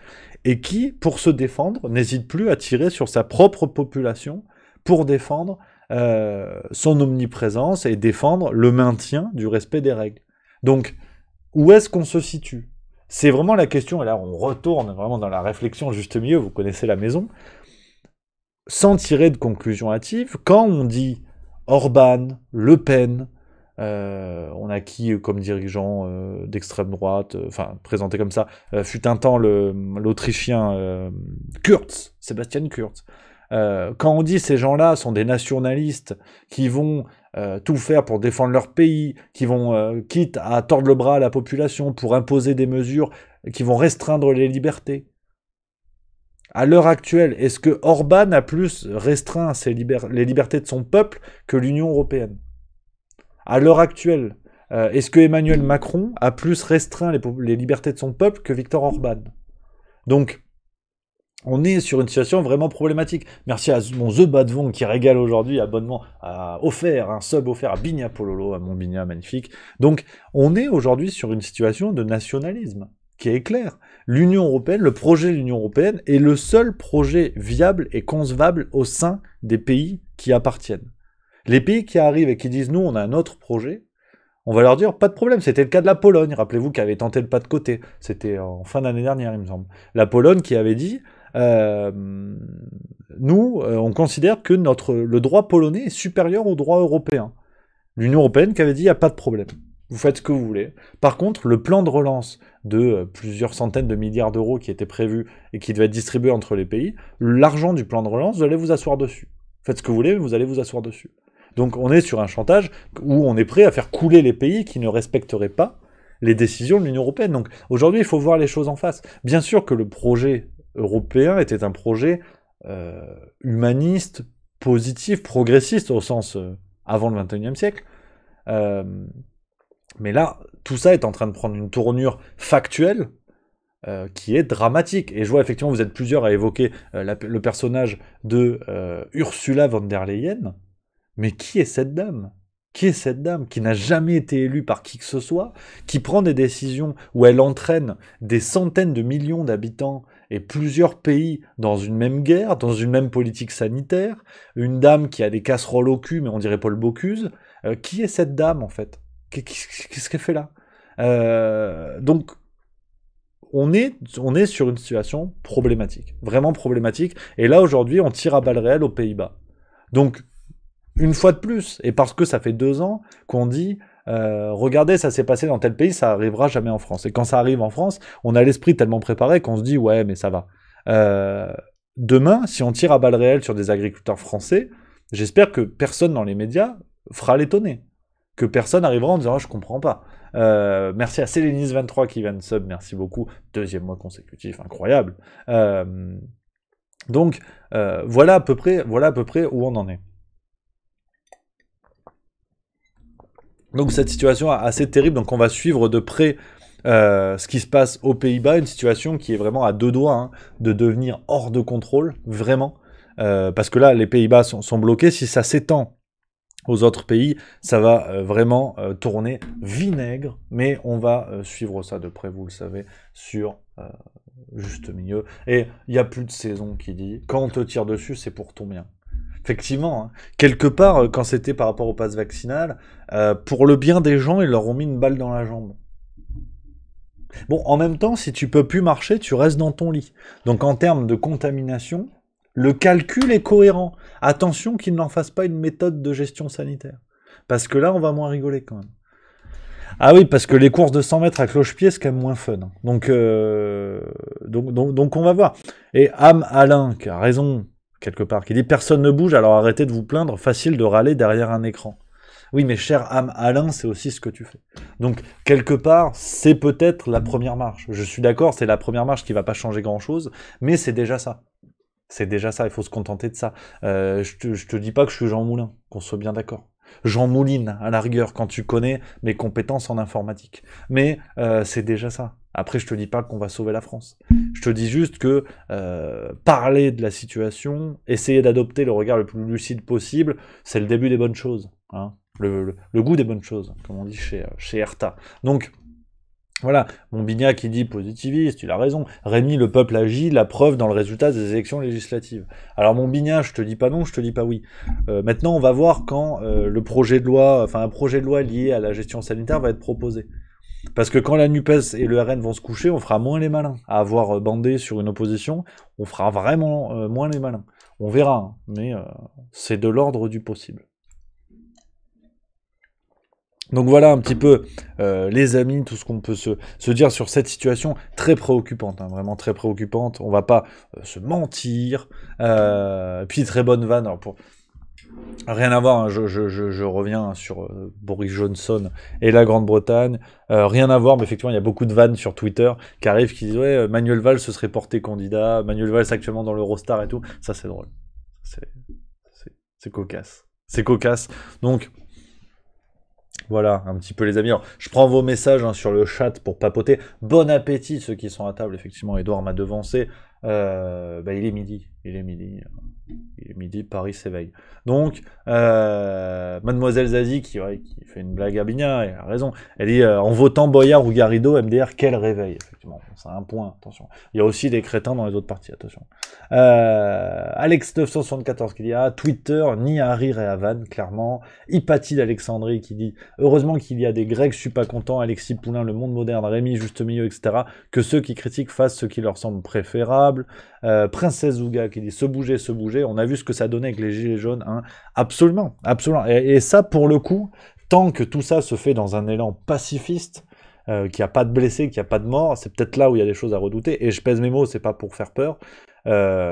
et qui, pour se défendre, n'hésite plus à tirer sur sa propre population pour défendre son omniprésence et défendre le maintien du respect des règles. Donc, où est-ce qu'on se situe ? C'est vraiment la question, et là on retourne vraiment dans la réflexion juste milieu, vous connaissez la maison, sans tirer de conclusion hâtive, quand on dit Orban, Le Pen, on a qui comme dirigeant d'extrême droite, enfin présenté comme ça, fut un temps l'Autrichien Kurz, Sébastien Kurz. Quand on dit ces gens-là sont des nationalistes qui vont tout faire pour défendre leur pays, qui vont, quitte à tordre le bras à la population pour imposer des mesures qui vont restreindre les libertés. À l'heure actuelle, est-ce que Orban a plus restreint les libertés de son peuple que l'Union européenne ? À l'heure actuelle, est-ce que Emmanuel Macron a plus restreint les libertés de son peuple que Viktor Orban ? Donc, on est sur une situation vraiment problématique. Merci à mon The Bad Vong qui régale aujourd'hui, abonnement offert, un sub offert à Bigna Pololo, à mon Bigna magnifique. Donc, on est aujourd'hui sur une situation de nationalisme qui est claire. L'Union européenne, le projet de l'Union européenne est le seul projet viable et concevable au sein des pays qui appartiennent. Les pays qui arrivent et qui disent « nous, on a un autre projet », on va leur dire « pas de problème ». C'était le cas de la Pologne, rappelez-vous, qui avait tenté le pas de côté. C'était en fin d'année dernière, il me semble. La Pologne qui avait dit nous, on considère que le droit polonais est supérieur au droit européen. L'Union européenne qui avait dit il n'y a pas de problème, vous faites ce que vous voulez. Par contre, le plan de relance de plusieurs centaines de milliards d'euros qui était prévu et qui devait être distribué entre les pays, l'argent du plan de relance, vous allez vous asseoir dessus. Faites ce que vous voulez, vous allez vous asseoir dessus. Donc on est sur un chantage où on est prêt à faire couler les pays qui ne respecteraient pas les décisions de l'Union européenne. Donc aujourd'hui, il faut voir les choses en face. Bien sûr que le projet européen était un projet humaniste, positif, progressiste au sens avant le XXIe siècle. Mais là, tout ça est en train de prendre une tournure factuelle qui est dramatique. Et je vois effectivement, vous êtes plusieurs à évoquer le personnage de Ursula von der Leyen. Mais qui est cette dame ? Qui est cette dame qui n'a jamais été élue par qui que ce soit, qui prend des décisions où elle entraîne des centaines de millions d'habitants et plusieurs pays dans une même guerre, dans une même politique sanitaire, une dame qui a des casseroles au cul, mais on dirait Paul Bocuse. Qui est cette dame, en fait ? Qu'est-ce qu'elle fait là ? Donc, on est sur une situation problématique, vraiment problématique. Et là, aujourd'hui, on tire à balles réelles aux Pays-Bas. Donc, une fois de plus, et parce que ça fait 2 ans qu'on dit regardez, ça s'est passé dans tel pays, ça arrivera jamais en France. Et quand ça arrive en France, on a l'esprit tellement préparé qu'on se dit ouais, mais ça va. demain, si on tire à balles réelles sur des agriculteurs français, j'espère que personne dans les médias fera l'étonné. Que personne arrivera en disant « Ah, je comprends pas ». Merci à Célénis23 qui vient de sub, merci beaucoup. 2e mois consécutif, incroyable. Donc, voilà à peu près où on en est. Donc cette situation est assez terrible, donc on va suivre de près ce qui se passe aux Pays-Bas, une situation qui est vraiment à 2 doigts de devenir hors de contrôle, vraiment. Parce que là, les Pays-Bas sont bloqués, si ça s'étend aux autres pays, ça va vraiment tourner vinaigre, mais on va suivre ça de près, vous le savez, sur Juste Milieu. Et il n'y a plus de saison qui dit, quand on te tire dessus, c'est pour ton bien. Effectivement, quelque part, quand c'était par rapport au pass vaccinal, pour le bien des gens, ils leur ont mis une balle dans la jambe. Bon, en même temps, si tu peux plus marcher, tu restes dans ton lit. Donc en termes de contamination, le calcul est cohérent. Attention qu'ils n'en fassent pas une méthode de gestion sanitaire. Parce que là, on va moins rigoler quand même. Ah oui, parce que les courses de 100 mètres à cloche-pied, c'est quand même moins fun. Donc on va voir. Et Alain, qui a raison, quelque part, qui dit « Personne ne bouge, alors arrêtez de vous plaindre, facile de râler derrière un écran. » Oui, mais cher Alain, c'est aussi ce que tu fais. Donc, quelque part, c'est peut-être la première marche. Je suis d'accord, c'est la première marche qui va pas changer grand-chose, mais c'est déjà ça. C'est déjà ça, il faut se contenter de ça. Je te dis pas que je suis Jean Moulin, qu'on soit bien d'accord. Jean Mouline, à la rigueur, quand tu connais mes compétences en informatique. Mais c'est déjà ça. Après, je te dis pas qu'on va sauver la France. Je te dis juste que parler de la situation, essayer d'adopter le regard le plus lucide possible, c'est le début des bonnes choses. Hein. Le goût des bonnes choses, comme on dit chez Erta. Donc, voilà, mon Bignac qui dit positiviste, il a raison. Rémi, le peuple agit, la preuve dans le résultat des élections législatives. Alors mon Bignac, je te dis pas non, je te dis pas oui. Maintenant, on va voir quand un projet de loi lié à la gestion sanitaire va être proposé. Parce que quand la NUPES et le RN vont se coucher, on fera moins les malins. À avoir bandé sur une opposition, on fera vraiment moins les malins. On verra, hein, mais c'est de l'ordre du possible. Donc voilà un petit peu, les amis, tout ce qu'on peut se dire sur cette situation très préoccupante, hein, vraiment très préoccupante. On va pas se mentir. Puis très bonne vanne. Alors pour rien à voir, hein, je reviens sur Boris Johnson et la Grande-Bretagne. Rien à voir, mais effectivement, il y a beaucoup de vannes sur Twitter qui arrivent, qui disent ouais, Manuel Valls se serait porté candidat. Manuel Valls actuellement dans l'Eurostar et tout. Ça c'est drôle. C'est cocasse. C'est cocasse. Donc voilà, un petit peu les amis. Alors, je prends vos messages sur le chat pour papoter. Bon appétit ceux qui sont à table. Effectivement, Edouard m'a devancé. Il est midi. Il est midi, Paris s'éveille. Donc, Mademoiselle Zazie qui fait une blague à Bignan, elle a raison. Elle dit en votant Boyard ou Garrido, MDR, quel réveil. Effectivement, c'est un point, attention. Il y a aussi des crétins dans les autres partis, attention. Alex974 qui dit Twitter, ni à rire et à vanne, clairement. Hypatie d'Alexandrie qui dit heureusement qu'il y a des Grecs, je suis pas content. Alexis Poulain, le monde moderne, Rémi, juste milieu, etc. Que ceux qui critiquent fassent ce qui leur semble préférable. Princesse Zouga qui dit se bouger. On a vu ce que ça donnait avec les gilets jaunes. Hein. Absolument. Et ça, pour le coup, tant que tout ça se fait dans un élan pacifiste, qu'il n'y a pas de blessés, qu'il n'y a pas de morts, c'est peut-être là où il y a des choses à redouter. Et je pèse mes mots, c'est pas pour faire peur.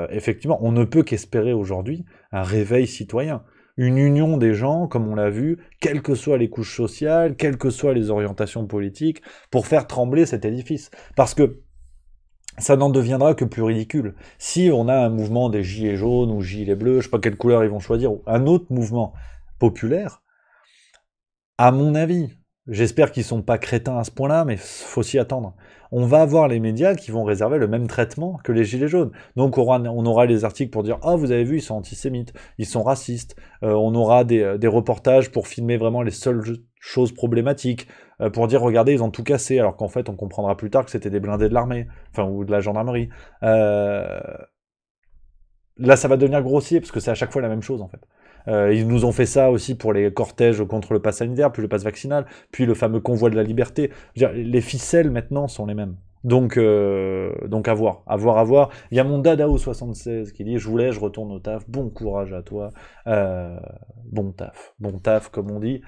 Effectivement, on ne peut qu'espérer aujourd'hui un réveil citoyen. Une union des gens, comme on l'a vu, quelles que soient les couches sociales, quelles que soient les orientations politiques, pour faire trembler cet édifice. Parce que ça n'en deviendra que plus ridicule. Si on a un mouvement des gilets jaunes ou gilets bleus, je sais pas quelle couleur ils vont choisir, ou un autre mouvement populaire, à mon avis, j'espère qu'ils sont pas crétins à ce point-là, mais faut s'y attendre. On va avoir les médias qui vont réserver le même traitement que les gilets jaunes. Donc on aura les articles pour dire « Ah, vous avez vu, ils sont antisémites, ils sont racistes. » On aura des reportages pour filmer vraiment les seules choses problématiques, pour dire « Regardez, ils ont tout cassé », alors qu'en fait, on comprendra plus tard que c'était des blindés de l'armée, enfin, ou de la gendarmerie. Là, ça va devenir grossier, parce que c'est à chaque fois la même chose, en fait. Ils nous ont fait ça aussi pour les cortèges contre le pass sanitaire, puis le pass vaccinal, puis le fameux convoi de la liberté. Je veux dire, les ficelles maintenant sont les mêmes. Donc à voir. Il y a mon Dadao76 qui dit « Je vous laisse, je retourne au taf. Bon courage à toi. » Bon taf, comme on dit.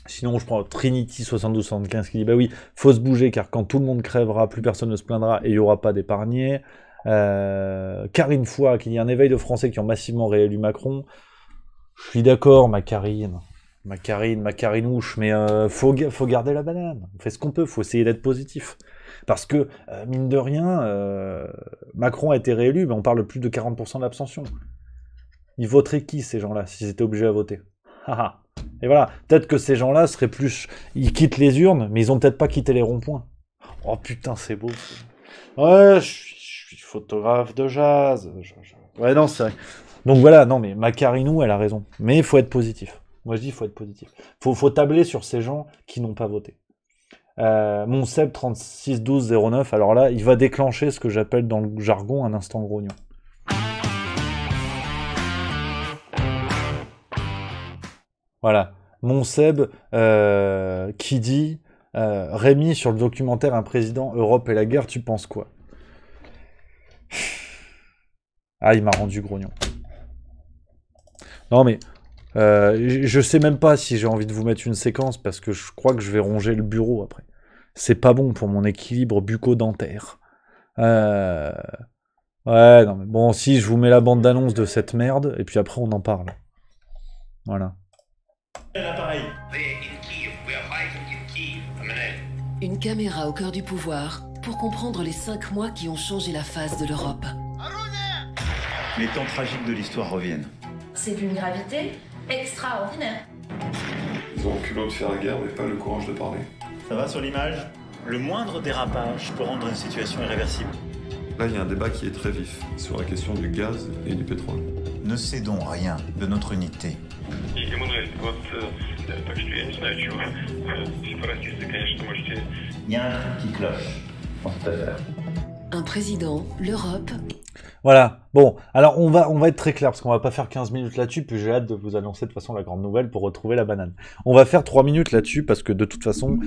Sinon, je prends Trinity7275 qui dit « Bah oui, faut se bouger, car quand tout le monde crèvera, plus personne ne se plaindra et il n'y aura pas d'épargnés. » Karine Foy, qu'il y ait un éveil de Français qui ont massivement réélu Macron. Je suis d'accord, ma Karinouche, mais faut garder la banane. On fait ce qu'on peut, faut essayer d'être positif. Parce que, mine de rien, Macron a été réélu, mais on parle de plus de 40% d'abstention. Ils voteraient qui, ces gens-là, s'ils étaient obligés à voter? Et voilà, peut-être que ces gens-là seraient plus... Ils quittent les urnes, mais ils ont peut-être pas quitté les ronds-points. Oh putain, c'est beau. Ouais, je suis photographe de jazz. Ouais, non, c'est vrai. Donc voilà, non, mais Macarinou, elle a raison. Mais il faut être positif. Moi, je dis, il faut être positif. Faut tabler sur ces gens qui n'ont pas voté. Mon Seb 361209, alors là, il va déclencher ce que j'appelle dans le jargon un instant grognon. Voilà, mon Seb qui dit Rémi, sur le documentaire Un président, Europe et la guerre, tu penses quoi? Ah, il m'a rendu grognon. Non mais, je sais même pas si j'ai envie de vous mettre une séquence parce que je crois que je vais ronger le bureau après. C'est pas bon pour mon équilibre bucco-dentaire. Ouais, non mais bon, si je vous mets la bande d'annonce de cette merde et puis après on en parle. Voilà. Une caméra au cœur du pouvoir pour comprendre les 5 mois qui ont changé la face de l'Europe. Les temps tragiques de l'histoire reviennent. C'est d'une gravité extraordinaire. Ils ont le culot de faire la guerre, mais pas le courage de parler. Ça va sur l'image? Le moindre dérapage peut rendre une situation irréversible. Là, il y a un débat qui est très vif sur la question du gaz et du pétrole. Ne cédons rien de notre unité. Il y a un truc qui cloche dans cette affaire. Un président, l'Europe... Voilà, bon, alors on va être très clair, parce qu'on va pas faire 15 minutes là-dessus, puis j'ai hâte de vous annoncer de toute façon la grande nouvelle pour retrouver la banane. On va faire 3 minutes là-dessus, parce que de toute façon,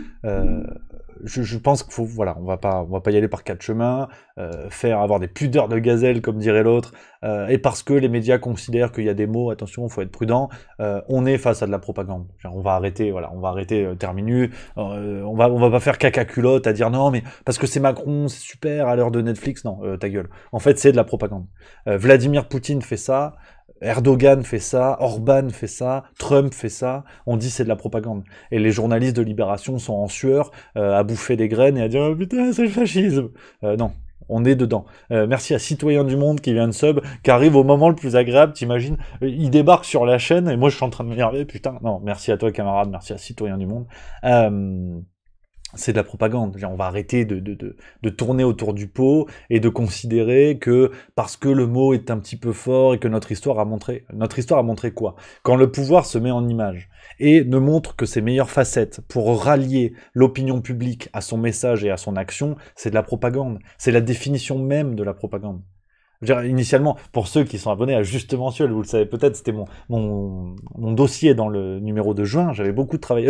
je pense qu'il faut, voilà, on va pas y aller par 4 chemins, avoir des pudeurs de gazelle, comme dirait l'autre, et parce que les médias considèrent qu'il y a des mots, attention, il faut être prudent, on est face à de la propagande. Genre, on va arrêter terminus, on va pas faire caca culotte à dire non, mais parce que c'est Macron, c'est super, à l'heure de Netflix, non, ta gueule. En fait, c'est de la propagande. Vladimir Poutine fait ça, Erdogan fait ça, Orban fait ça, Trump fait ça, on dit c'est de la propagande. Et les journalistes de Libération sont en sueur, à bouffer des graines et à dire oh, putain c'est le fascisme. Non, on est dedans. Merci à Citoyen du Monde qui vient de sub, qui arrive au moment le plus agréable, t'imagines, il débarque sur la chaîne et moi je suis en train de m'énerver, putain, non, merci à toi camarade, merci à Citoyen du Monde. C'est de la propagande. On va arrêter de tourner autour du pot et de considérer que parce que le mot est un petit peu fort et que notre histoire a montré quoi? Quand le pouvoir se met en image et ne montre que ses meilleures facettes pour rallier l'opinion publique à son message et à son action, c'est de la propagande. C'est la définition même de la propagande. Je veux dire, initialement, pour ceux qui sont abonnés à Juste Mensuel, vous le savez peut-être, c'était mon dossier dans le numéro de juin, j'avais beaucoup de travail,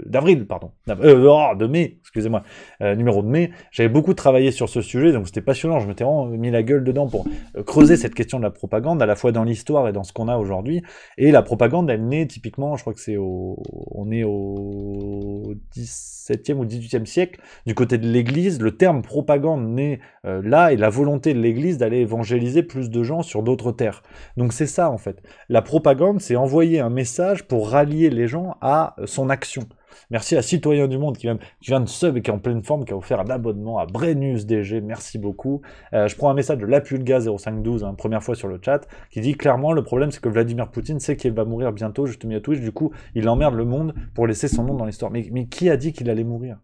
d'avril, pardon, de mai, excusez-moi, numéro de mai, j'avais beaucoup travaillé sur ce sujet, donc c'était passionnant, je m'étais vraiment mis la gueule dedans pour creuser cette question de la propagande, à la fois dans l'histoire et dans ce qu'on a aujourd'hui, et la propagande, elle naît typiquement, je crois que on est au 17e ou 18e siècle, du côté de l'Église, le terme propagande naît là, et la volonté de l'Église d'aller évangéliser plus de gens sur d'autres terres. Donc c'est ça en fait. La propagande, c'est envoyer un message pour rallier les gens à son action. Merci à Citoyen du Monde qui vient de sub et qui est en pleine forme, qui a offert un abonnement à Brennus DG, merci beaucoup. Je prends un message de Lapulga 0512, première fois sur le chat, qui dit clairement le problème c'est que Vladimir Poutine sait qu'il va mourir bientôt, je te mets à Twitch, du coup il emmerde le monde pour laisser son nom dans l'histoire. Mais qui a dit qu'il allait mourir?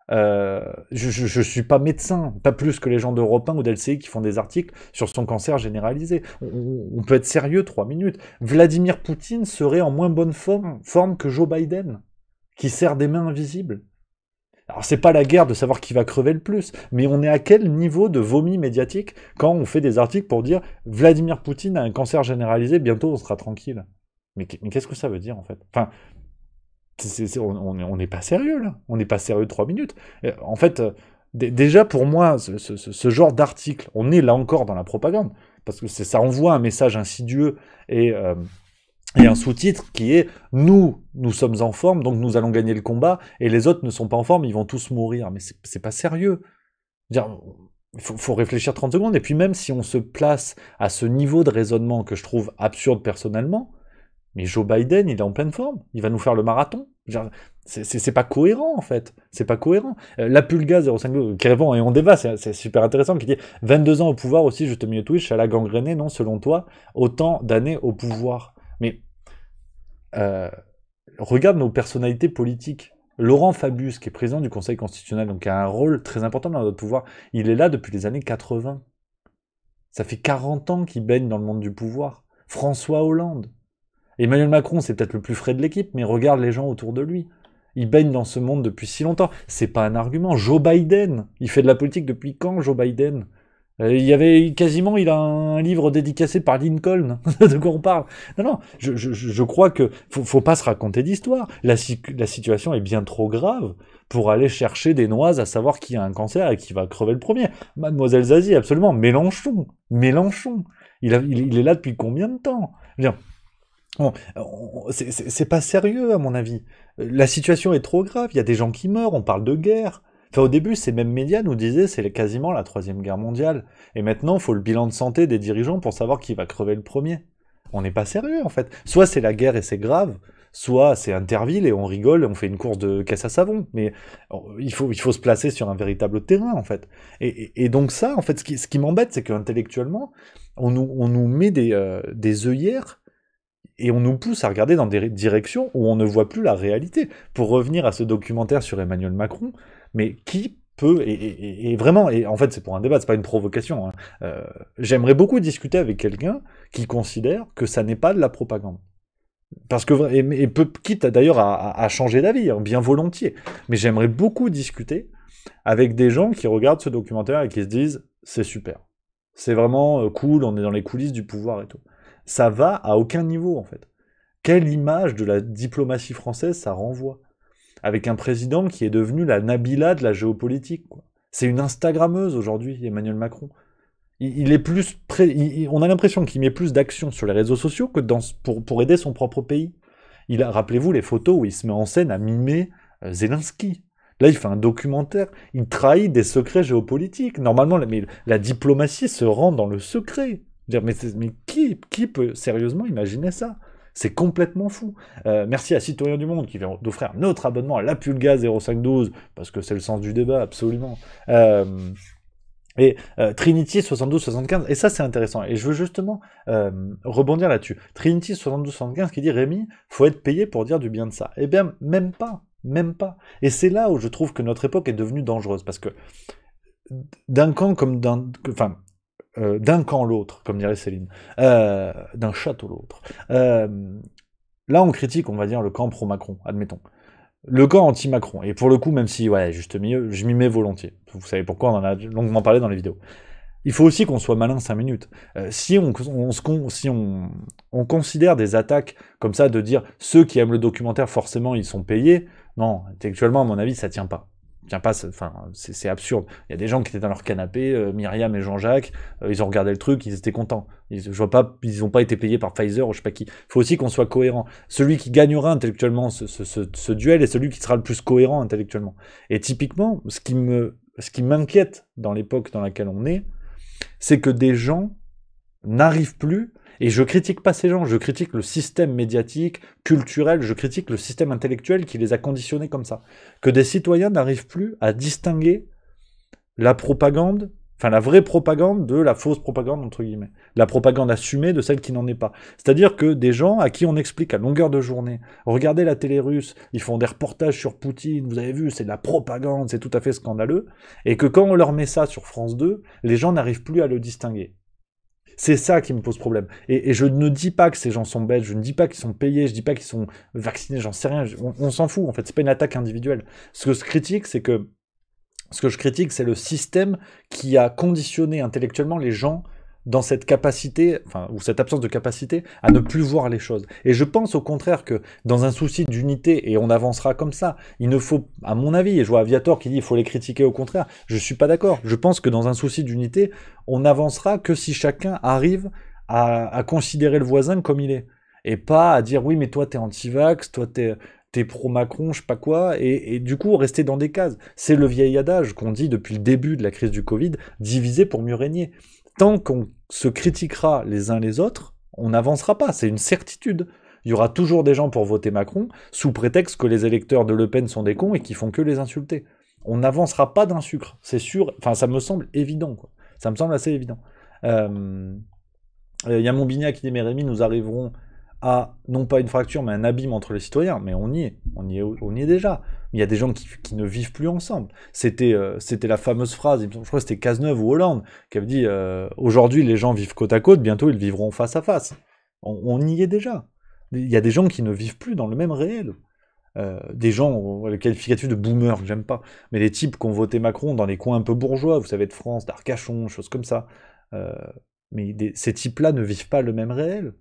Je suis pas médecin, pas plus que les gens d'Europe 1 ou d'LCI qui font des articles sur son cancer généralisé. On peut être sérieux 3 minutes. Vladimir Poutine serait en moins bonne forme que Joe Biden, qui serre des mains invisibles. Alors c'est pas la guerre de savoir qui va crever le plus, mais on est à quel niveau de vomi médiatique quand on fait des articles pour dire Vladimir Poutine a un cancer généralisé, bientôt on sera tranquille. Mais qu'est-ce que ça veut dire en fait? Enfin, on n'est pas sérieux là, on n'est pas sérieux 3 minutes. En fait, déjà pour moi, ce genre d'article, on est là encore dans la propagande, parce que ça envoie un message insidieux et un sous-titre qui est « Nous sommes en forme, donc nous allons gagner le combat, et les autres ne sont pas en forme, ils vont tous mourir ». Mais c'est pas sérieux. faut réfléchir 30 secondes. Et puis même si on se place à ce niveau de raisonnement que je trouve absurde personnellement, mais Joe Biden, il est en pleine forme. Il va nous faire le marathon. C'est pas cohérent, en fait. C'est pas cohérent. La Pulga 052, qui répond, et on débat, c'est super intéressant, qui dit 22 ans au pouvoir aussi, juste milieu Twitch, ça l'a gangréné, non, selon toi, autant d'années au pouvoir. Mais regarde nos personnalités politiques. Laurent Fabius, qui est président du Conseil constitutionnel, donc qui a un rôle très important dans notre pouvoir, il est là depuis les années 80. Ça fait 40 ans qu'il baigne dans le monde du pouvoir. François Hollande. Emmanuel Macron, c'est peut-être le plus frais de l'équipe, mais regarde les gens autour de lui. Il baigne dans ce monde depuis si longtemps. C'est pas un argument. Joe Biden, il fait de la politique depuis quand, Joe Biden ? Il a un livre dédicacé par Lincoln. De quoi on parle ? Non, je crois que faut pas se raconter d'histoire. La situation est bien trop grave pour aller chercher des noises à savoir qui a un cancer et qui va crever le premier. Mademoiselle Zazie, absolument. Mélenchon. Il est là depuis combien de temps ? Bon, c'est pas sérieux à mon avis. La situation est trop grave, il y a des gens qui meurent, on parle de guerre. Enfin, au début, ces mêmes médias nous disaient c'est quasiment la 3e guerre mondiale. Et maintenant, il faut le bilan de santé des dirigeants pour savoir qui va crever le premier. On n'est pas sérieux en fait. Soit c'est la guerre et c'est grave, soit c'est Interville et on rigole et on fait une course de caisse à savon. Mais il faut se placer sur un véritable terrain en fait. Et donc ça, en fait, ce qui m'embête, c'est qu'intellectuellement, on nous met des œillères et on nous pousse à regarder dans des directions où on ne voit plus la réalité. Pour revenir à ce documentaire sur Emmanuel Macron, mais qui peut, et vraiment, et en fait c'est pour un débat, c'est pas une provocation, hein. J'aimerais beaucoup discuter avec quelqu'un qui considère que ça n'est pas de la propagande. Parce que, quitte d'ailleurs à changer d'avis, hein, bien volontiers, mais j'aimerais beaucoup discuter avec des gens qui regardent ce documentaire et qui se disent c'est super, c'est vraiment cool, on est dans les coulisses du pouvoir et tout. Ça va à aucun niveau, en fait. Quelle image de la diplomatie française ça renvoie ? Avec un président qui est devenu la Nabila de la géopolitique, quoi. C'est une Instagrammeuse aujourd'hui, Emmanuel Macron. Il est plus on a l'impression qu'il met plus d'action sur les réseaux sociaux que pour aider son propre pays. Rappelez-vous les photos où il se met en scène à mimer Zelensky. Là, il fait un documentaire, il trahit des secrets géopolitiques. Normalement, la diplomatie se rend dans le secret. Mais qui peut sérieusement imaginer ça ? C'est complètement fou. Merci à Citoyen du Monde qui vient d'offrir un autre abonnement à la Pulga 0512, parce que c'est le sens du débat, absolument. Et Trinity 7275, et ça c'est intéressant, et je veux justement rebondir là-dessus. Trinity 7275 qui dit « Rémi, faut être payé pour dire du bien de ça ». Eh bien, même pas. Et c'est là où je trouve que notre époque est devenue dangereuse, parce que d'un camp comme d'un camp l'autre, comme dirait Céline, d'un château l'autre. Là, on critique, on va dire, le camp pro-Macron, admettons. Le camp anti-Macron, et pour le coup, même si, ouais, juste milieu, je m'y mets volontiers. Vous savez pourquoi, on en a longuement parlé dans les vidéos. Il faut aussi qu'on soit malin 5 minutes. Si on considère des attaques comme ça, de dire ceux qui aiment le documentaire, forcément, ils sont payés, non, intellectuellement, à mon avis, ça tient pas. C'est absurde. Il y a des gens qui étaient dans leur canapé, Myriam et Jean-Jacques, ils ont regardé le truc, ils étaient contents. Ils n'ont pas été payés par Pfizer ou je sais pas qui. Il faut aussi qu'on soit cohérent. Celui qui gagnera intellectuellement ce duel est celui qui sera le plus cohérent intellectuellement. Et typiquement, ce qui m'inquiète dans l'époque dans laquelle on est, c'est que des gens n'arrivent plus, et je critique pas ces gens, je critique le système médiatique, culturel, je critique le système intellectuel qui les a conditionnés comme ça. Que des citoyens n'arrivent plus à distinguer la propagande, enfin la vraie propagande de la fausse propagande, entre guillemets. La propagande assumée de celle qui n'en est pas. C'est-à-dire que des gens à qui on explique à longueur de journée, regardez la télé russe, ils font des reportages sur Poutine, vous avez vu, c'est de la propagande, c'est tout à fait scandaleux, et que quand on leur met ça sur France 2, les gens n'arrivent plus à le distinguer. C'est ça qui me pose problème. Et je ne dis pas que ces gens sont bêtes, je ne dis pas qu'ils sont payés, je ne dis pas qu'ils sont vaccinés, j'en sais rien, on s'en fout, en fait, c'est pas une attaque individuelle. Ce que je critique, c'est le système qui a conditionné intellectuellement les gens dans cette capacité, ou cette absence de capacité à ne plus voir les choses. Et je pense au contraire que dans un souci d'unité, et on avancera comme ça, il ne faut, à mon avis, et je vois Aviator qui dit il faut les critiquer au contraire, je suis pas d'accord. Je pense que dans un souci d'unité, on avancera que si chacun arrive à considérer le voisin comme il est. Et pas à dire oui mais toi t'es anti-vax, toi t'es... t'es pro-Macron, je sais pas quoi, et du coup, rester dans des cases. C'est le vieil adage qu'on dit depuis le début de la crise du Covid, diviser pour mieux régner. Tant qu'on se critiquera les uns les autres, on n'avancera pas, c'est une certitude. Il y aura toujours des gens pour voter Macron, sous prétexte que les électeurs de Le Pen sont des cons et qui font que les insulter. On n'avancera pas d'un sucre, c'est sûr, enfin ça me semble évident, quoi. Ça me semble assez évident. Y a Montbignac qui dit, mais Rémi, nous arriverons à, non pas une fracture, mais un abîme entre les citoyens, mais on y est déjà. Il y a des gens qui ne vivent plus ensemble. C'était la fameuse phrase, je crois que c'était Cazeneuve ou Hollande, qui avait dit aujourd'hui les gens vivent côte à côte, bientôt ils vivront face à face. On y est déjà. Il y a des gens qui ne vivent plus dans le même réel. Des gens, le qualificatif de boomer, que j'aime pas, mais les types qui ont voté Macron dans les coins un peu bourgeois, vous savez, de France, d'Arcachon, choses comme ça. Mais ces types-là ne vivent pas le même réel.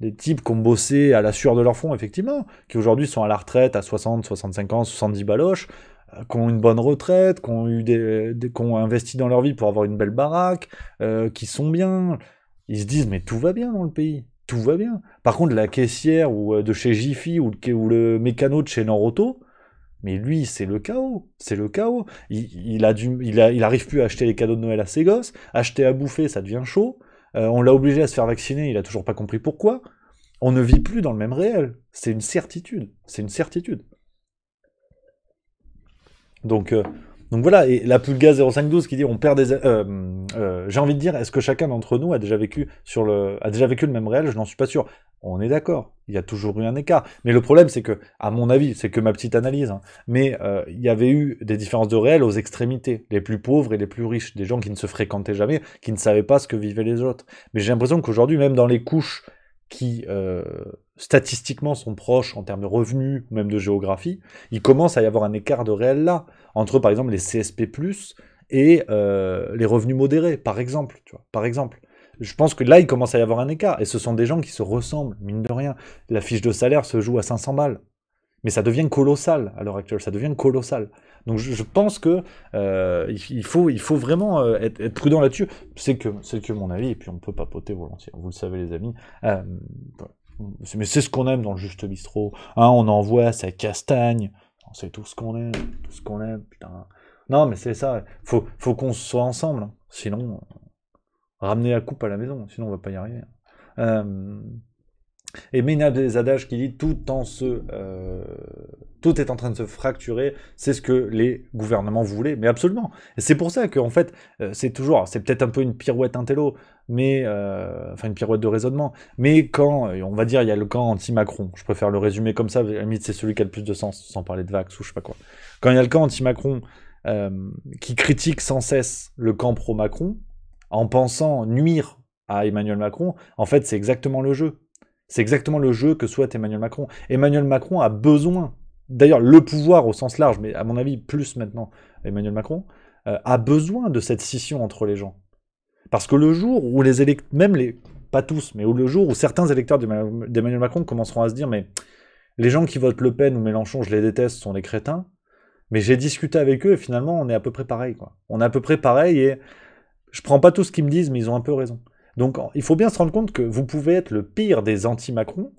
Des types qui ont bossé à la sueur de leur front, effectivement, qui aujourd'hui sont à la retraite à 60, 65 ans, 70 baloches, qui ont une bonne retraite, qui ont investi dans leur vie pour avoir une belle baraque, qui sont bien. Ils se disent, mais tout va bien dans le pays, tout va bien. Par contre, la caissière ou de chez Jiffy ou le mécano de chez Norauto, mais lui, c'est le chaos, c'est le chaos. Il arrive plus à acheter les cadeaux de Noël à ses gosses, acheter à bouffer, ça devient chaud. On l'a obligé à se faire vacciner, il a toujours pas compris pourquoi. On ne vit plus dans le même réel. C'est une certitude. C'est une certitude. Donc voilà, et la Pulga 0512 qui dit on perd des... j'ai envie de dire, est-ce que chacun d'entre nous a déjà vécu le même réel? Je n'en suis pas sûr. On est d'accord, il y a toujours eu un écart. Mais le problème, c'est que, à mon avis, c'est que ma petite analyse, hein, mais il y avait eu des différences de réel aux extrémités, les plus pauvres et les plus riches, des gens qui ne se fréquentaient jamais, qui ne savaient pas ce que vivaient les autres. Mais j'ai l'impression qu'aujourd'hui, même dans les couches qui statistiquement sont proches en termes de revenus, ou même de géographie, il commence à y avoir un écart de réel là, entre par exemple les CSP+, et les revenus modérés, par exemple, tu vois, par exemple. Je pense que là, il commence à y avoir un écart, et ce sont des gens qui se ressemblent, mine de rien. La fiche de salaire se joue à 500 balles. Mais ça devient colossal à l'heure actuelle, ça devient colossal. Donc je pense que il faut vraiment être prudent là-dessus. C'est que mon avis, et puis on peut papoter volontiers, vous le savez les amis. Mais c'est ce qu'on aime dans le Juste Bistrot. Hein, on envoie sa castagne, c'est tout ce qu'on aime, putain. Non mais c'est ça, faut qu'on soit ensemble, hein. Sinon... ramener la coupe à la maison, sinon on va pas y arriver. Et Ménab des adages qui dit tout est en train de se fracturer, c'est ce que les gouvernements voulaient, mais absolument. Et c'est pour ça qu'en fait, c'est peut-être un peu une pirouette intello, mais enfin une pirouette de raisonnement. Mais quand, on va dire, il y a le camp anti-Macron, je préfère le résumer comme ça, à la limite c'est celui qui a le plus de sens, sans parler de Vax ou je sais pas quoi. Quand il y a le camp anti-Macron qui critique sans cesse le camp pro-Macron, en pensant nuire à Emmanuel Macron, en fait, c'est exactement le jeu. C'est exactement le jeu que souhaite Emmanuel Macron. Emmanuel Macron a besoin, d'ailleurs, le pouvoir au sens large, mais à mon avis, plus maintenant, Emmanuel Macron, a besoin de cette scission entre les gens. Parce que le jour où pas tous, mais le jour où certains électeurs d'Emmanuel Macron commenceront à se dire, mais les gens qui votent Le Pen ou Mélenchon, je les déteste, sont des crétins, mais j'ai discuté avec eux et finalement, on est à peu près pareil, quoi. On est à peu près pareil et... je prends pas tout ce qu'ils me disent, mais ils ont un peu raison. Donc, il faut bien se rendre compte que vous pouvez être le pire des anti-Macron,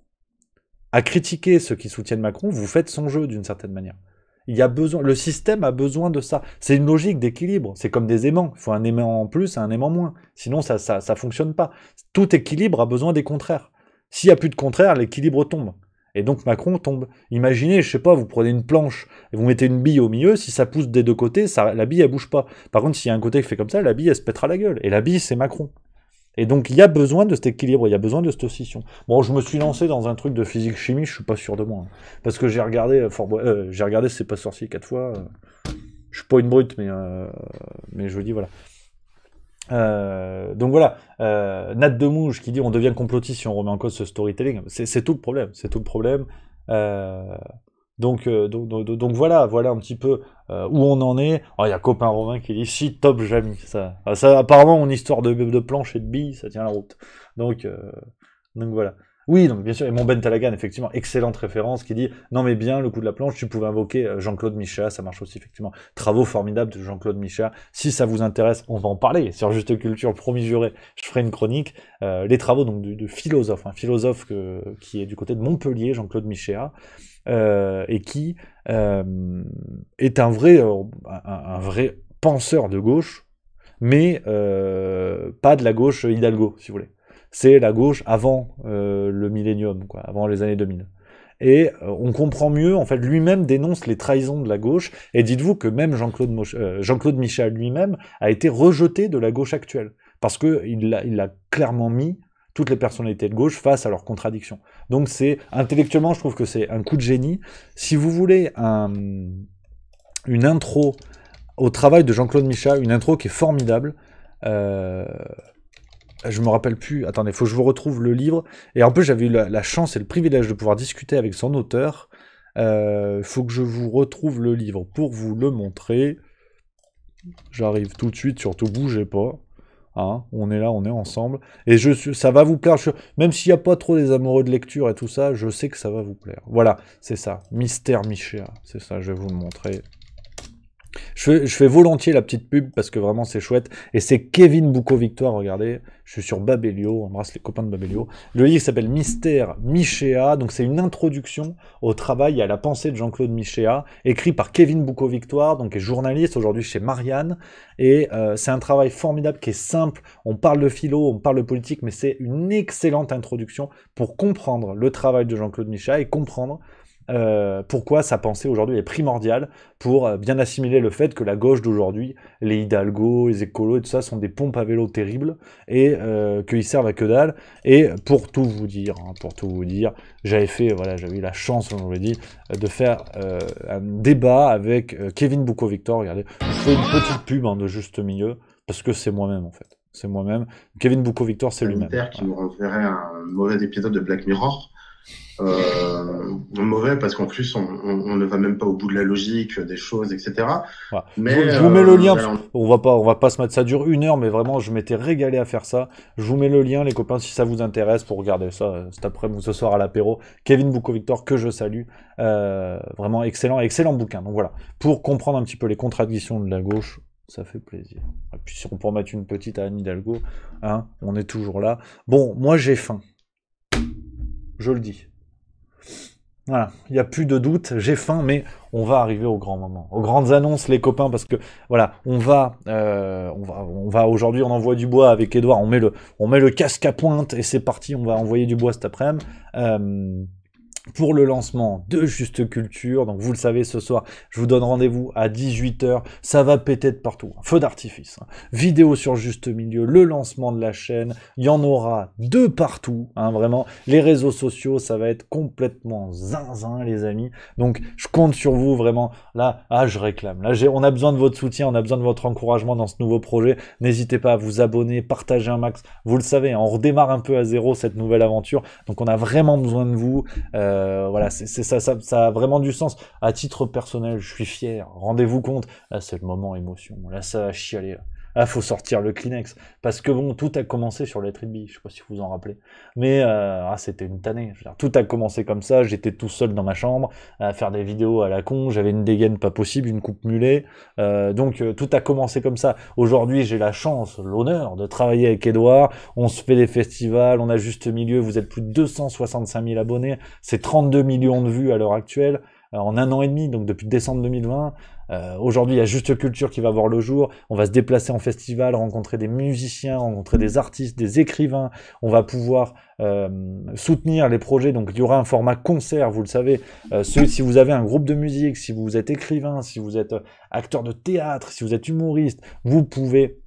à critiquer ceux qui soutiennent Macron, vous faites son jeu d'une certaine manière. Le système a besoin de ça. C'est une logique d'équilibre. C'est comme des aimants. Il faut un aimant en plus et un aimant en moins. Sinon, ça fonctionne pas. Tout équilibre a besoin des contraires. S'il y a plus de contraires, l'équilibre tombe. Et donc Macron tombe. Imaginez, je sais pas, vous prenez une planche et vous mettez une bille au milieu, si ça pousse des deux côtés, la bille elle bouge pas. Par contre, s'il y a un côté qui fait comme ça, la bille elle se pètera la gueule. Et la bille c'est Macron. Et donc il y a besoin de cet équilibre, il y a besoin de cette scission. Bon, je me suis lancé dans un truc de physique-chimie, je suis pas sûr de moi. Hein. Parce que j'ai regardé C'est pas sorcier 4 fois. Je suis pas une brute, mais je vous dis voilà. Donc voilà, Nat Demouge qui dit on devient complotiste si on remet en cause ce storytelling. C'est tout le problème, c'est tout le problème. Donc voilà un petit peu où on en est. Il y a copain Romain qui dit si top Jamy. Ça apparemment mon histoire de planche et de billes, ça tient la route. Donc voilà. Oui, donc bien sûr, et mon Ben Talagan, effectivement, excellente référence, qui dit « Non mais bien, le coup de la planche, tu pouvais invoquer Jean-Claude Michéa, ça marche aussi, effectivement. Travaux formidables de Jean-Claude Michéa. Si ça vous intéresse, on va en parler. Sur Juste Culture, promis juré, je ferai une chronique. Les travaux donc de philosophe, un philosophe qui est du côté de Montpellier, Jean-Claude Michéa, et qui est un vrai penseur de gauche, mais pas de la gauche Hidalgo, si vous voulez. C'est la gauche avant le millénium, quoi, avant les années 2000. Et on comprend mieux, en fait, lui-même dénonce les trahisons de la gauche, et dites-vous que même Jean-Claude Michéa lui-même a été rejeté de la gauche actuelle, parce qu'il a clairement mis toutes les personnalités de gauche face à leurs contradictions. Donc intellectuellement, je trouve que c'est un coup de génie. Si vous voulez une intro au travail de Jean-Claude Michéa, une intro qui est formidable, je me rappelle plus, attendez, faut que je vous retrouve le livre, et en plus j'avais eu la chance et le privilège de pouvoir discuter avec son auteur, faut que je vous retrouve le livre pour vous le montrer, j'arrive tout de suite, surtout bougez pas, hein, on est là, on est ensemble, et ça va vous plaire, même s'il n'y a pas trop des amoureux de lecture et tout ça, je sais que ça va vous plaire, voilà, c'est ça, Mystère Michéa, c'est ça, je vais vous le montrer. Je fais volontiers la petite pub parce que vraiment c'est chouette. Et c'est Kevin Boucault-Victoire, regardez. Je suis sur Babelio, on embrasse les copains de Babelio. Le livre s'appelle Mystère Michéa. Donc c'est une introduction au travail et à la pensée de Jean-Claude Michéa, écrit par Kevin Boucault-Victoire, donc qui est journaliste aujourd'hui chez Marianne. Et c'est un travail formidable qui est simple. On parle de philo, on parle de politique, mais c'est une excellente introduction pour comprendre le travail de Jean-Claude Michéa et comprendre pourquoi sa pensée aujourd'hui est primordiale pour bien assimiler le fait que la gauche d'aujourd'hui, les Hidalgo, les écolos et tout ça sont des pompes à vélo terribles et qu'ils servent à que dalle. Et pour tout vous dire, j'avais eu la chance, comme je vous l'ai dit, de faire un débat avec Kevin Boucault-Victoire. Regardez, je fais une petite pub de Juste Milieu parce que c'est moi-même en fait. C'est moi-même. Kevin Boucault-Victoire, c'est lui-même. Qui nous renverrait un mauvais épisode de Black Mirror. Mauvais parce qu'en plus on ne va même pas au bout de la logique des choses, etc. Voilà. Mais je vous mets le lien. On va pas se mettre, ça dure 1 heure, mais vraiment je m'étais régalé à faire ça. Je vous mets le lien, les copains, si ça vous intéresse, pour regarder ça cet après-midi ou ce soir à l'apéro. Kevin Boucault-Victoire, que je salue, vraiment excellent bouquin. Donc voilà, pour comprendre un petit peu les contradictions de la gauche. Ça fait plaisir. Et puis si on peut en mettre une petite à Anne Hidalgo, hein, on est toujours là. Bon, moi j'ai faim. Je le dis. Voilà, il n'y a plus de doute, j'ai faim, mais on va arriver au grand moment, aux grandes annonces, les copains, parce que voilà, on va aujourd'hui, on envoie du bois avec Edouard, on met le casque à pointe et c'est parti, on va envoyer du bois cet après-midi. Pour le lancement de Juste Culture, donc vous le savez, ce soir, je vous donne rendez-vous à 18h, ça va péter de partout, feu d'artifice, vidéo sur Juste Milieu, le lancement de la chaîne, il y en aura de partout, vraiment, les réseaux sociaux, ça va être complètement zinzin, les amis, donc je compte sur vous, vraiment, là, je réclame, là, on a besoin de votre soutien, on a besoin de votre encouragement dans ce nouveau projet, n'hésitez pas à vous abonner, partager un max, vous le savez, on redémarre un peu à zéro cette nouvelle aventure, donc on a vraiment besoin de vous, voilà, ça a vraiment du sens. À titre personnel, je suis fier. Rendez-vous compte. Là, c'est le moment émotion. Là, ça va chialer. Là, faut sortir le Kleenex. Parce que bon, tout a commencé sur Let It Be. Je sais pas si vous vous en rappelez. Mais c'était une tannée. Je veux dire, tout a commencé comme ça. J'étais tout seul dans ma chambre à faire des vidéos à la con. J'avais une dégaine pas possible, une coupe mulet. Donc tout a commencé comme ça. Aujourd'hui, j'ai la chance, l'honneur de travailler avec Edouard. On se fait des festivals. On a Juste Milieu. Vous êtes plus de 265 000 abonnés. C'est 32 millions de vues à l'heure actuelle. En 1 an et demi, donc depuis décembre 2020. Aujourd'hui, il y a Juste Culture qui va voir le jour. On va se déplacer en festival, rencontrer des musiciens, rencontrer des artistes, des écrivains. On va pouvoir soutenir les projets. Donc, il y aura un format concert, vous le savez. Si vous avez un groupe de musique, si vous êtes écrivain, si vous êtes acteur de théâtre, si vous êtes humoriste, vous pouvez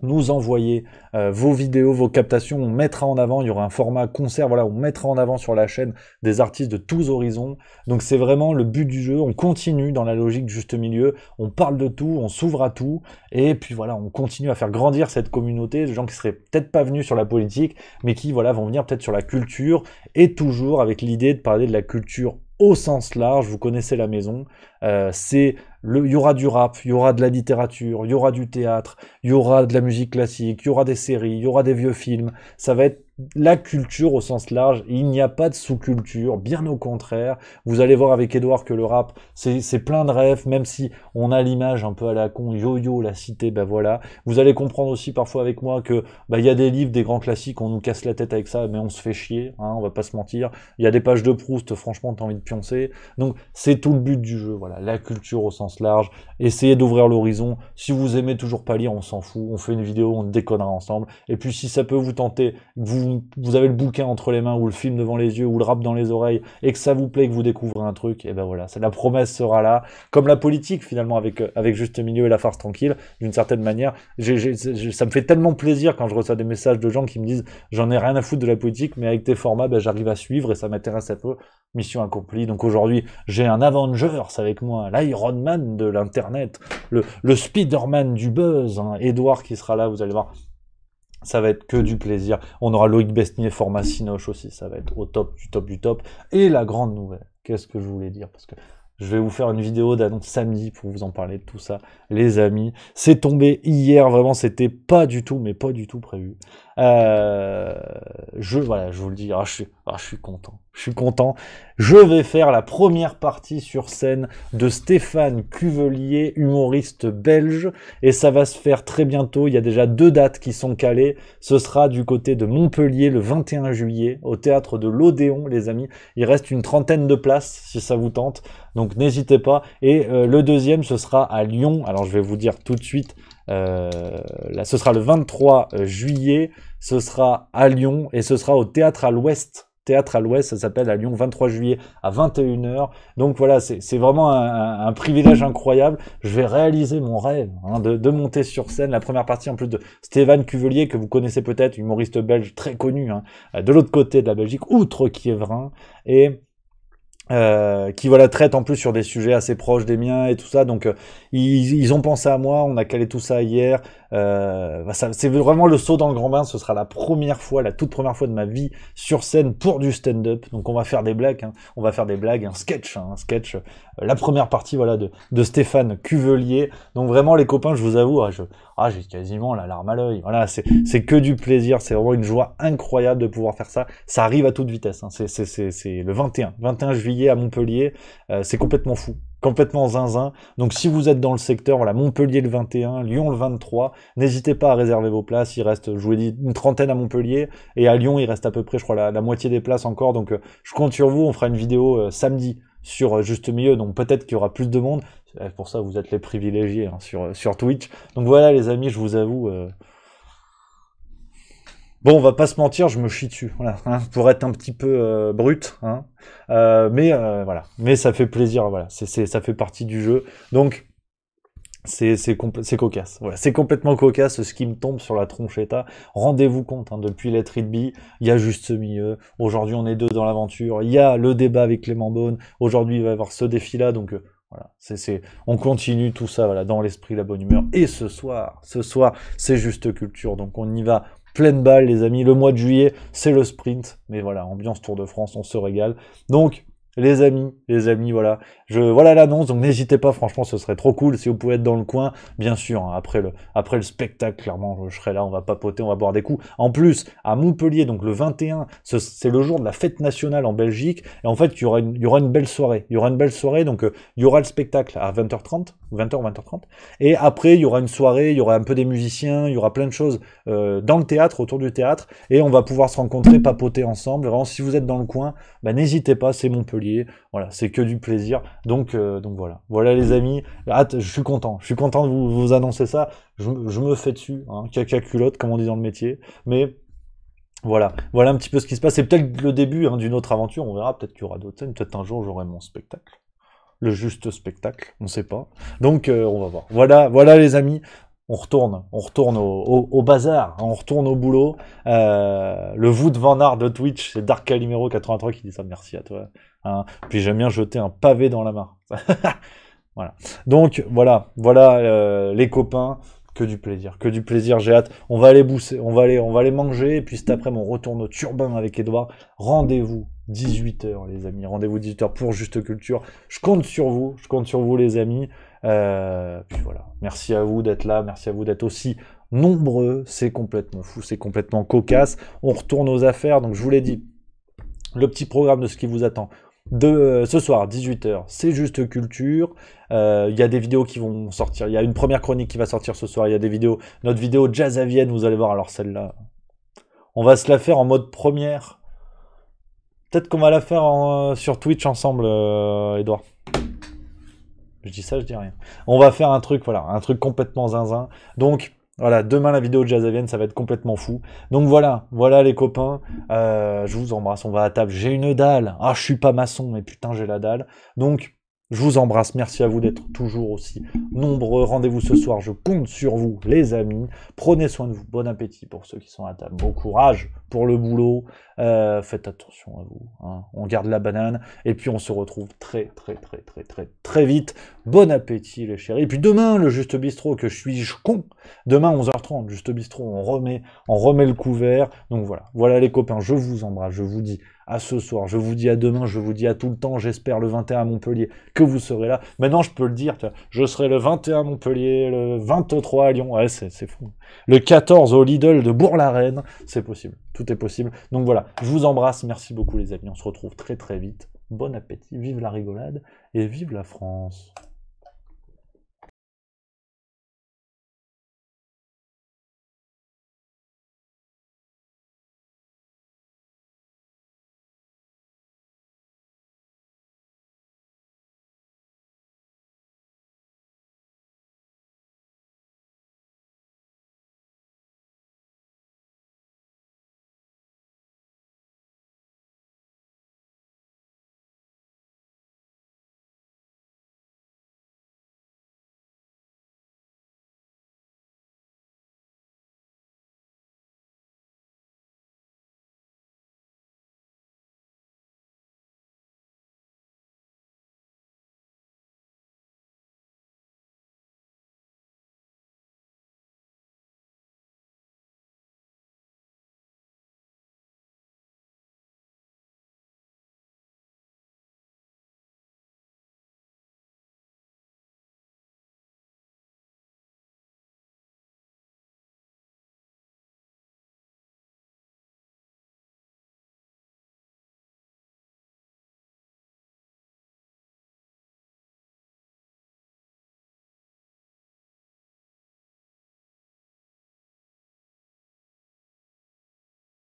nous envoyer vos vidéos, vos captations, on mettra en avant, il y aura un format concert, voilà, on mettra en avant sur la chaîne des artistes de tous horizons, donc c'est vraiment le but du jeu, on continue dans la logique Juste Milieu, on parle de tout, on s'ouvre à tout, et puis voilà, on continue à faire grandir cette communauté, de gens qui seraient peut-être pas venus sur la politique, mais qui voilà vont venir peut-être sur la culture, et toujours avec l'idée de parler de la culture au sens large, vous connaissez la maison, il y aura du rap, il y aura de la littérature, il y aura du théâtre, il y aura de la musique classique, il y aura des séries, il y aura des vieux films, ça va être la culture au sens large, il n'y a pas de sous-culture, bien au contraire. Vous allez voir avec Edouard que le rap, c'est plein de rêves, même si on a l'image un peu à la con, yo-yo, la cité, ben voilà. Vous allez comprendre aussi parfois avec moi que il y a des livres, des grands classiques, on nous casse la tête avec ça, mais on se fait chier, hein, on va pas se mentir. Il y a des pages de Proust, franchement, t'as envie de pioncer. Donc, c'est tout le but du jeu, voilà, la culture au sens large. Essayez d'ouvrir l'horizon. Si vous aimez toujours pas lire, on s'en fout, on fait une vidéo, on déconnera ensemble. Et puis, si ça peut vous tenter, vous avez le bouquin entre les mains, ou le film devant les yeux, ou le rap dans les oreilles, et que ça vous plaît, que vous découvrez un truc, et ben voilà, la promesse sera là. Comme la politique, finalement, avec Juste Milieu et la farce tranquille, d'une certaine manière. Ça me fait tellement plaisir quand je reçois des messages de gens qui me disent « J'en ai rien à foutre de la politique, mais avec tes formats, ben, j'arrive à suivre et ça m'intéresse un peu. » Mission accomplie. Donc aujourd'hui, j'ai un Avengers avec moi, l'Iron Man de l'internet, le Spider-Man du buzz, hein, Edouard qui sera là, vous allez voir. Ça va être que du plaisir. On aura Loïc Besnier, format Cinoche aussi, ça va être au top du top du top. Et la grande nouvelle, qu'est-ce que je voulais dire? Parce que je vais vous faire une vidéo d'annonce samedi pour vous en parler de tout ça, les amis. C'est tombé hier, vraiment, c'était pas du tout, mais pas du tout prévu. Voilà, je vous le dis, je suis content. Je suis content. Je vais faire la première partie sur scène de Stéphane Cuvelier, humoriste belge, et ça va se faire très bientôt. Il y a déjà 2 dates qui sont calées. Ce sera du côté de Montpellier le 21 juillet, au théâtre de l'Odéon, les amis. Il reste une 30aine de places, si ça vous tente. Donc n'hésitez pas. Et le deuxième, ce sera à Lyon. Alors je vais vous dire tout de suite. Là, ce sera le 23 juillet. Ce sera à Lyon et ce sera au Théâtre à l'Ouest. Théâtre à l'Ouest, ça s'appelle à Lyon, 23 juillet à 21h. Donc voilà, c'est vraiment un privilège incroyable. Je vais réaliser mon rêve hein, de monter sur scène. La première partie en plus de Stéphane Cuvelier, que vous connaissez peut-être, humoriste belge très connu, hein, de l'autre côté de la Belgique, outre Kievrin, et qui voilà traite en plus sur des sujets assez proches des miens et tout ça. Donc ils ont pensé à moi, on a calé tout ça hier. C'est vraiment le saut dans le grand bain. Ce sera la toute première fois de ma vie sur scène pour du stand-up. Donc on va faire des blagues, hein. On va faire des blagues, un sketch. La première partie voilà de Stéphane Cuvelier. Donc vraiment les copains, je vous avoue, j'ai quasiment la larme à l'œil. Voilà, c'est que du plaisir. C'est vraiment une joie incroyable de pouvoir faire ça. Ça arrive à toute vitesse. Hein. C'est le 21 juillet à Montpellier. C'est complètement fou. Complètement zinzin. Donc si vous êtes dans le secteur, voilà, Montpellier le 21, Lyon le 23, n'hésitez pas à réserver vos places. Il reste, je vous ai dit, une 30aine à Montpellier, et à Lyon il reste à peu près, je crois, la moitié des places encore. Donc je compte sur vous. On fera une vidéo samedi sur Juste Milieu, donc peut-être qu'il y aura plus de monde. Pour ça, vous êtes les privilégiés hein, sur Twitch. Donc voilà les amis, je vous avoue. Bon, on va pas se mentir, je me chie dessus, voilà, hein, pour être un petit peu brut, hein. Mais voilà, mais ça fait plaisir, voilà, ça fait partie du jeu. Donc c'est cocasse, voilà, c'est complètement cocasse ce qui me tombe sur la tronchetta. Rendez-vous compte, hein, depuis Let It Be, il y a Juste ce milieu. Aujourd'hui, on est 2 dans l'aventure. Il y a le débat avec Clément Beaune. Aujourd'hui, il va y avoir ce défi-là, donc. Voilà, on continue tout ça, voilà, dans l'esprit, la bonne humeur. Et ce soir, c'est Juste Culture, donc on y va pleine balle, les amis. Le mois de juillet, c'est le sprint, mais voilà, ambiance Tour de France, on se régale. Donc, les amis, voilà. Voilà l'annonce, donc n'hésitez pas, franchement, ce serait trop cool si vous pouvez être dans le coin. Bien sûr, hein, après le spectacle, clairement, je serai là, on va papoter, on va boire des coups. En plus, à Montpellier, donc le 21, c'est le jour de la fête nationale en Belgique. Et en fait, il y aura une belle soirée. Il y aura une belle soirée, donc il y aura le spectacle à 20h30, 20h30. Et après, il y aura une soirée, il y aura un peu des musiciens, il y aura plein de choses dans le théâtre, autour du théâtre. Et on va pouvoir se rencontrer, papoter ensemble. Vraiment, si vous êtes dans le coin, bah, n'hésitez pas, c'est Montpellier. Voilà, c'est que du plaisir. Donc voilà les amis. Je suis content de vous annoncer ça. Je me fais dessus, hein, caca culotte comme on dit dans le métier. Mais voilà un petit peu ce qui se passe. C'est peut-être le début hein, d'une autre aventure. On verra. Peut-être qu'il y aura d'autres scènes. Peut-être un jour j'aurai mon spectacle, le juste spectacle. On sait pas. Donc on va voir. Voilà les amis. On retourne au bazar, on retourne au boulot. Le Wout van Aert de Twitch, c'est Dark Calimero 83 qui dit ça, merci à toi. Hein. Puis j'aime bien jeter un pavé dans la mare. Voilà. Donc voilà les copains, que du plaisir, j'ai hâte. On va aller bousser, on va aller manger, et puis cet après on retourne au turbin avec Edouard. Rendez-vous 18h les amis, rendez-vous 18h pour Juste Culture. Je compte sur vous les amis. Puis voilà. Merci à vous d'être là, merci à vous d'être aussi nombreux. C'est complètement fou, c'est complètement cocasse. On retourne aux affaires, donc je vous l'ai dit, le petit programme de ce qui vous attend. Ce soir, 18h, c'est juste culture. Il y a des vidéos qui vont sortir. Il y a une première chronique qui va sortir ce soir. Il y a des vidéos. Notre vidéo Jazz à Vienne, vous allez voir. Alors celle-là, on va se la faire en mode première. Peut-être qu'on va la faire sur Twitch ensemble, Edouard. Je dis ça, je dis rien. On va faire un truc, voilà, un truc complètement zinzin. Donc, voilà, demain la vidéo de Jazz à Vienne, ça va être complètement fou. Donc voilà les copains, je vous embrasse, on va à table. J'ai une dalle, ah je suis pas maçon, mais putain j'ai la dalle. Donc je vous embrasse, merci à vous d'être toujours aussi nombreux. Rendez-vous ce soir, je compte sur vous les amis. Prenez soin de vous, bon appétit pour ceux qui sont à table, bon courage pour le boulot. Faites attention à vous, hein. On garde la banane, et puis on se retrouve très vite. Bon appétit les chéris. Et puis demain, le Juste Bistrot, que je suis con. Demain 11h30, Juste Bistrot, on remet le couvert. Donc voilà les copains, je vous embrasse, je vous dis à ce soir, je vous dis à demain, je vous dis à tout le temps, j'espère le 21 à Montpellier, que vous serez là. Maintenant, je peux le dire, je serai le 21 à Montpellier, le 23 à Lyon, ouais, c'est fou. Le 14 au Lidl de Bourg-la-Reine, c'est possible, tout est possible. Donc voilà, je vous embrasse, merci beaucoup les amis, on se retrouve très vite. Bon appétit, vive la rigolade et vive la France.